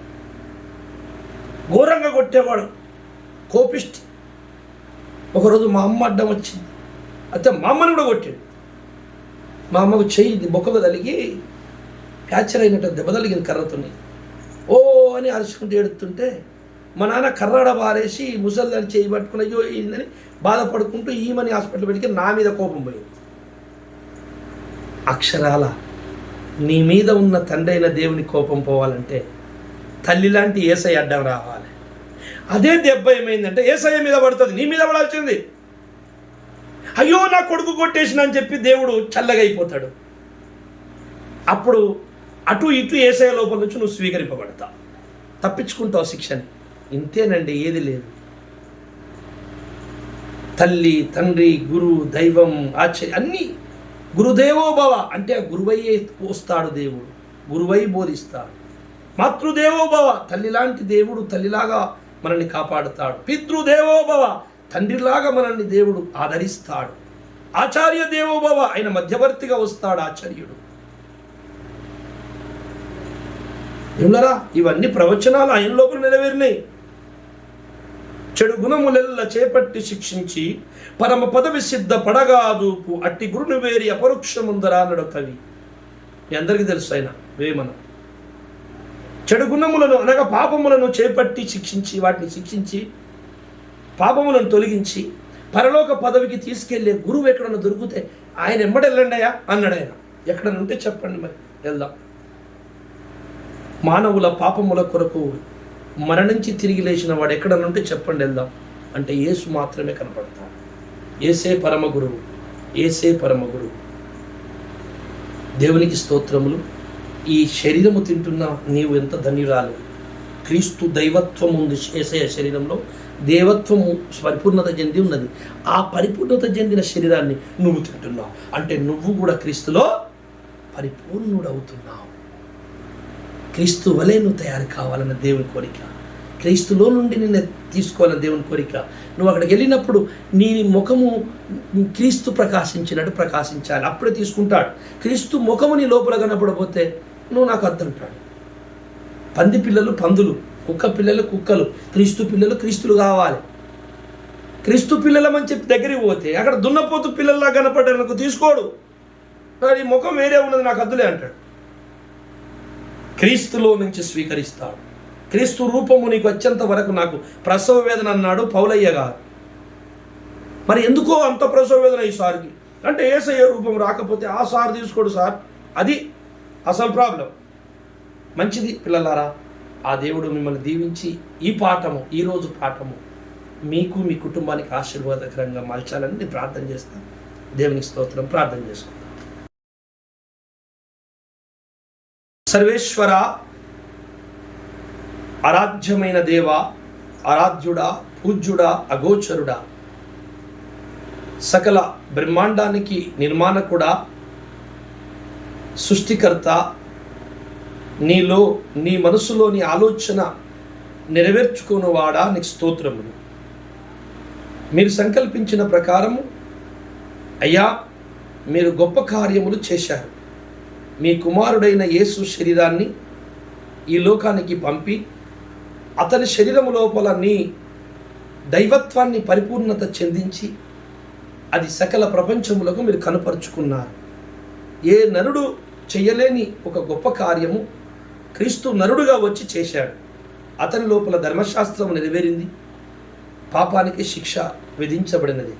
ఘోరంగా కొట్టేవాడు, కోపిష్టి. ఒకరోజు మా అమ్మ అడ్డం వచ్చింది, అయితే మా అమ్మని కూడా కొట్టాడు. మా అమ్మకు చెయ్యి బొక్కగా తలిగి ఫ్యాక్చర్ అయినట్టు దెబ్బ తలిగింది కర్రతోని. ఓ అని అరుచుకుంటూ ఏడుతుంటే మా నాన్న కర్రాడ బారేసి ముసలిదాన్ని చేయి పట్టుకుని అయ్యో ఏందని బాధపడుకుంటూ ఈమని హాస్పిటల్ పెడితే నా మీద కోపం పోయింది. అక్షరాల నీ మీద ఉన్న తండ్రి అయిన దేవుని కోపం పోవాలంటే తల్లి లాంటి యేసయ్య అడ్డం రావాలి. అదే దెబ్బ ఏమైందంటే యేసయ్య మీద పడుతుంది, నీ మీద పడాల్సింది. అయ్యో నా కొడుకు కొట్టేసిన అని చెప్పి దేవుడు చల్లగా అయిపోతాడు. అప్పుడు అటు ఇటు యేసయ్య లోపల నుంచి నువ్వు స్వీకరింపబడతావు, తప్పించుకుంటావు శిక్షని. ఇంతేనండి, ఏది లేదు. తల్లి, తండ్రి, గురువు, దైవం, ఆచార్య అన్నీ గురుదేవోభవ అంటే గురువయ్యే వస్తాడు దేవుడు, గురువై బోధిస్తాడు. మాతృదేవోభవ తల్లి లాంటి దేవుడు తల్లిలాగా మనల్ని కాపాడుతాడు. పితృదేవోభవ తండ్రిలాగా మనల్ని దేవుడు ఆదరిస్తాడు. ఆచార్య దేవోభవ ఆయన మధ్యవర్తిగా వస్తాడు ఆచార్యుడు. ఏమలరా ఇవన్నీ ప్రవచనాలు ఆయన లోపల నెరవేరినాయి. చెడు గుణములెల్ల చేపట్టి శిక్షించి పరమ పదవి సిద్ధ పడగాదూపు అట్టి గురుని వేరి అపరోక్షముందరా అన్నాడు కవి. మీ అందరికీ తెలుసు ఆయన వేమన. చెడు గుణములను అనగా పాపములను చేపట్టి శిక్షించి, వాటిని శిక్షించి పాపములను తొలగించి పరలోక పదవికి తీసుకెళ్లే గురువు ఎక్కడన్నా దొరికితే ఆయన ఎమ్మడెళ్ళండియా అన్నాడు ఆయన. ఎక్కడన్నా ఉంటే చెప్పండి, మరి వెళ్దాం. మానవుల పాపముల కొరకు మరణించి తిరిగి లేచిన వాడు ఎక్కడన్నా ఉంటే చెప్పండి, వెళ్దాం అంటే యేసు మాత్రమే కనపడతాడు. యేసే పరమ గురువు, యేసే పరమ గురువు. దేవునికి స్తోత్రములు. ఈ శరీరము తింటున్న నీవు ఎంత ధన్యురాలు. క్రీస్తు దైవత్వం ఉంది యేసయ్య శరీరంలో, దేవత్వము పరిపూర్ణత చెంది ఉన్నది. ఆ పరిపూర్ణత చెందిన శరీరాన్ని నువ్వు తింటున్నావు అంటే నువ్వు కూడా క్రీస్తులో పరిపూర్ణుడవుతున్నావు. క్రీస్తు వలె నువ్వు తయారు కావాలన్న దేవుని కోరిక, క్రీస్తులో నుండి నిన్ను తీసుకోవాలని దేవుని కోరిక. నువ్వు అక్కడికి వెళ్ళినప్పుడు నీ ముఖము క్రీస్తు ప్రకాశించినట్టు ప్రకాశించాలి, అప్పుడే తీసుకుంటాడు. క్రీస్తు ముఖము నీ లోపల కనపడపోతే నువ్వు నాకు వద్దంటాడు. పంది పిల్లలు పందులు, కుక్క పిల్లలు కుక్కలు, క్రీస్తు పిల్లలు క్రీస్తులు కావాలి. క్రీస్తు పిల్లలమని చెప్పి దగ్గరికి పోతే అక్కడ దున్నపోతు పిల్లల్లా కనపడడానికి తీసుకోడు. నీ ముఖం వేరే ఉన్నది, నాకు వద్దులే అంటాడు. క్రీస్తులో నుంచి స్వీకరిస్తాడు. క్రీస్తు రూపము నీకు వచ్చేంత వరకు నాకు ప్రసవ వేదన అన్నాడు పౌలయ్య గారు. మరి ఎందుకో అంత ప్రసవ వేదన ఈ సార్కి అంటే యేసయ్య రూపం రాకపోతే ఆ సార్ తీసుకోడు సార్, అది అసలు ప్రాబ్లం. మంచిది పిల్లలారా, ఆ దేవుడు మిమ్మల్ని దీవించి ఈ పాఠము, ఈరోజు పాఠము మీకు మీ కుటుంబానికి ఆశీర్వాదకరంగా మలచాలని నేను ప్రార్థన చేస్తాను. దేవునికి స్తోత్రం. ప్రార్థన చేసుకుంటాం. సర్వేశ్వర, ఆరాధ్యమైన దేవ, ఆరాధ్యుడా, పూజ్యుడా, అగోచరుడా, సకల బ్రహ్మాండానికి నిర్మాణకుడా, సృష్టికర్త, నీలో నీ మనసులోని ఆలోచన నెరవేర్చుకునేవాడా నీకు స్తోత్రములు. మీరు సంకల్పించిన ప్రకారము అయ్యా మీరు గొప్ప కార్యములు చేశారు. మీ కుమారుడైన యేసు శరీరాన్ని ఈ లోకానికి పంపి అతని శరీరము లోపల నీ దైవత్వాన్ని పరిపూర్ణత చెందించి అది సకల ప్రపంచములకు మీరు కనపరుచుకున్నారు. ఏ నరుడు చేయలేని ఒక గొప్ప కార్యము క్రీస్తు నరుడుగా వచ్చి చేశాడు. అతని లోపల ధర్మశాస్త్రం నెరవేరింది, పాపానికి శిక్ష విధించబడినది.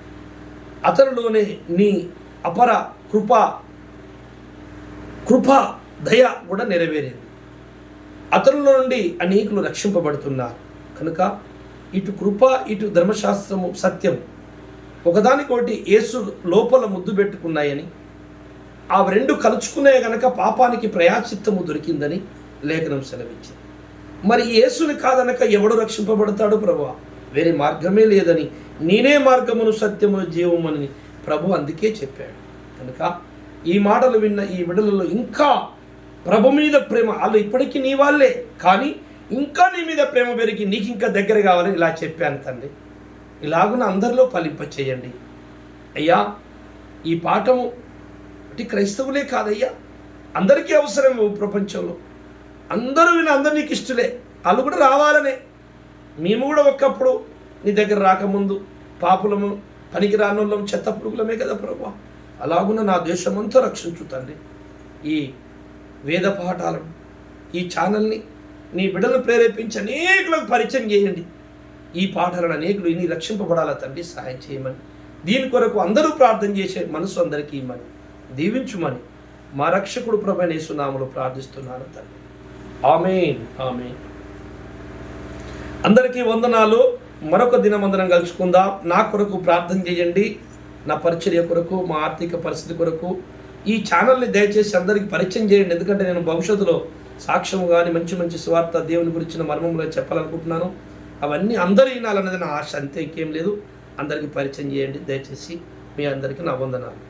అతనిలోనే నీ అపర కృప దయ కూడా నెరవేరింది. అతనిలో నుండి అనేకులు రక్షింపబడుతున్నారు. కనుక ఇటు కృప, ఇటు ధర్మశాస్త్రము, సత్యం ఒకదానికోటి యేసు లోపల ముద్దు పెట్టుకున్నాయని, ఆ రెండు కలుచుకున్నాయి గనక పాపానికి ప్రయాచిత్తము దొరికిందని లేఖనం సెలవించింది. మరి యేసుని కాదనక ఎవడు రక్షింపబడతాడు ప్రభువా? వేరే మార్గమే లేదని, నేనే మార్గమును సత్యమును జీవమని ప్రభు అందుకే చెప్పాడు. కనుక ఈ మాటలు విన్న ఈ విడుదలలో ఇంకా ప్రభు మీద ప్రేమ, వాళ్ళు ఇప్పటికీ నీ వాళ్ళే, కానీ ఇంకా నీ మీద ప్రేమ పెరిగి నీకు ఇంకా దగ్గర కావాలని ఇలా చెప్పాను తండ్రి. ఇలాగున అందరిలో ఫలింప చేయండి అయ్యా. ఈ పాఠము క్రైస్తవులే కాదయ్యా, అందరికీ అవసరం. ప్రపంచంలో అందరూ విని అందరు నీకు ఇష్టలే, వాళ్ళు కూడా రావాలనే. మేము కూడా ఒకప్పుడు నీ దగ్గర రాకముందు పాపులము, పనికి రానోళ్ళం, చెత్త పురుగులమే కదా ప్రభు. అలాగున నా దేశమంతా రక్షించు తండ్రి. ఈ వేద పాఠాలను, ఈ ఛానల్ని నీ బిడ్డలను ప్రేరేపించి అనేకులకు పరిచయం చేయండి. ఈ పాఠాలను అనేకులు ఇన్ని రక్షింపబడాల తండ్రి, సహాయం చేయమని, దీని కొరకు అందరూ ప్రార్థన చేసే మనసు అందరికీ ఇమ్మని, దీవించుమని మా రక్షకుడు ప్రభువైన యేసు నామములో ప్రార్థిస్తున్నాను తండ్రి. ఆమేన్, ఆమేన్. అందరికీ వందనాలు. మరొక దినమందరం కలుసుకుందాం. నా కొరకు ప్రార్థన చేయండి, నా పరిచర్య కొరకు, మా ఆర్థిక పరిస్థితి కొరకు. ఈ ఛానల్ని దయచేసి అందరికీ పరిచయం చేయండి. ఎందుకంటే నేను భవిష్యత్తులో సాక్ష్యం కానీ మంచి మంచి స్వార్థ దేవుని గురించిన మర్మంలో చెప్పాలనుకుంటున్నాను. అవన్నీ అందరూ వినాలన్నది నా ఆశ, అంతే, ఇంకేం లేదు. అందరికీ పరిచయం చేయండి దయచేసి. మీ అందరికీ నా వందనాలు.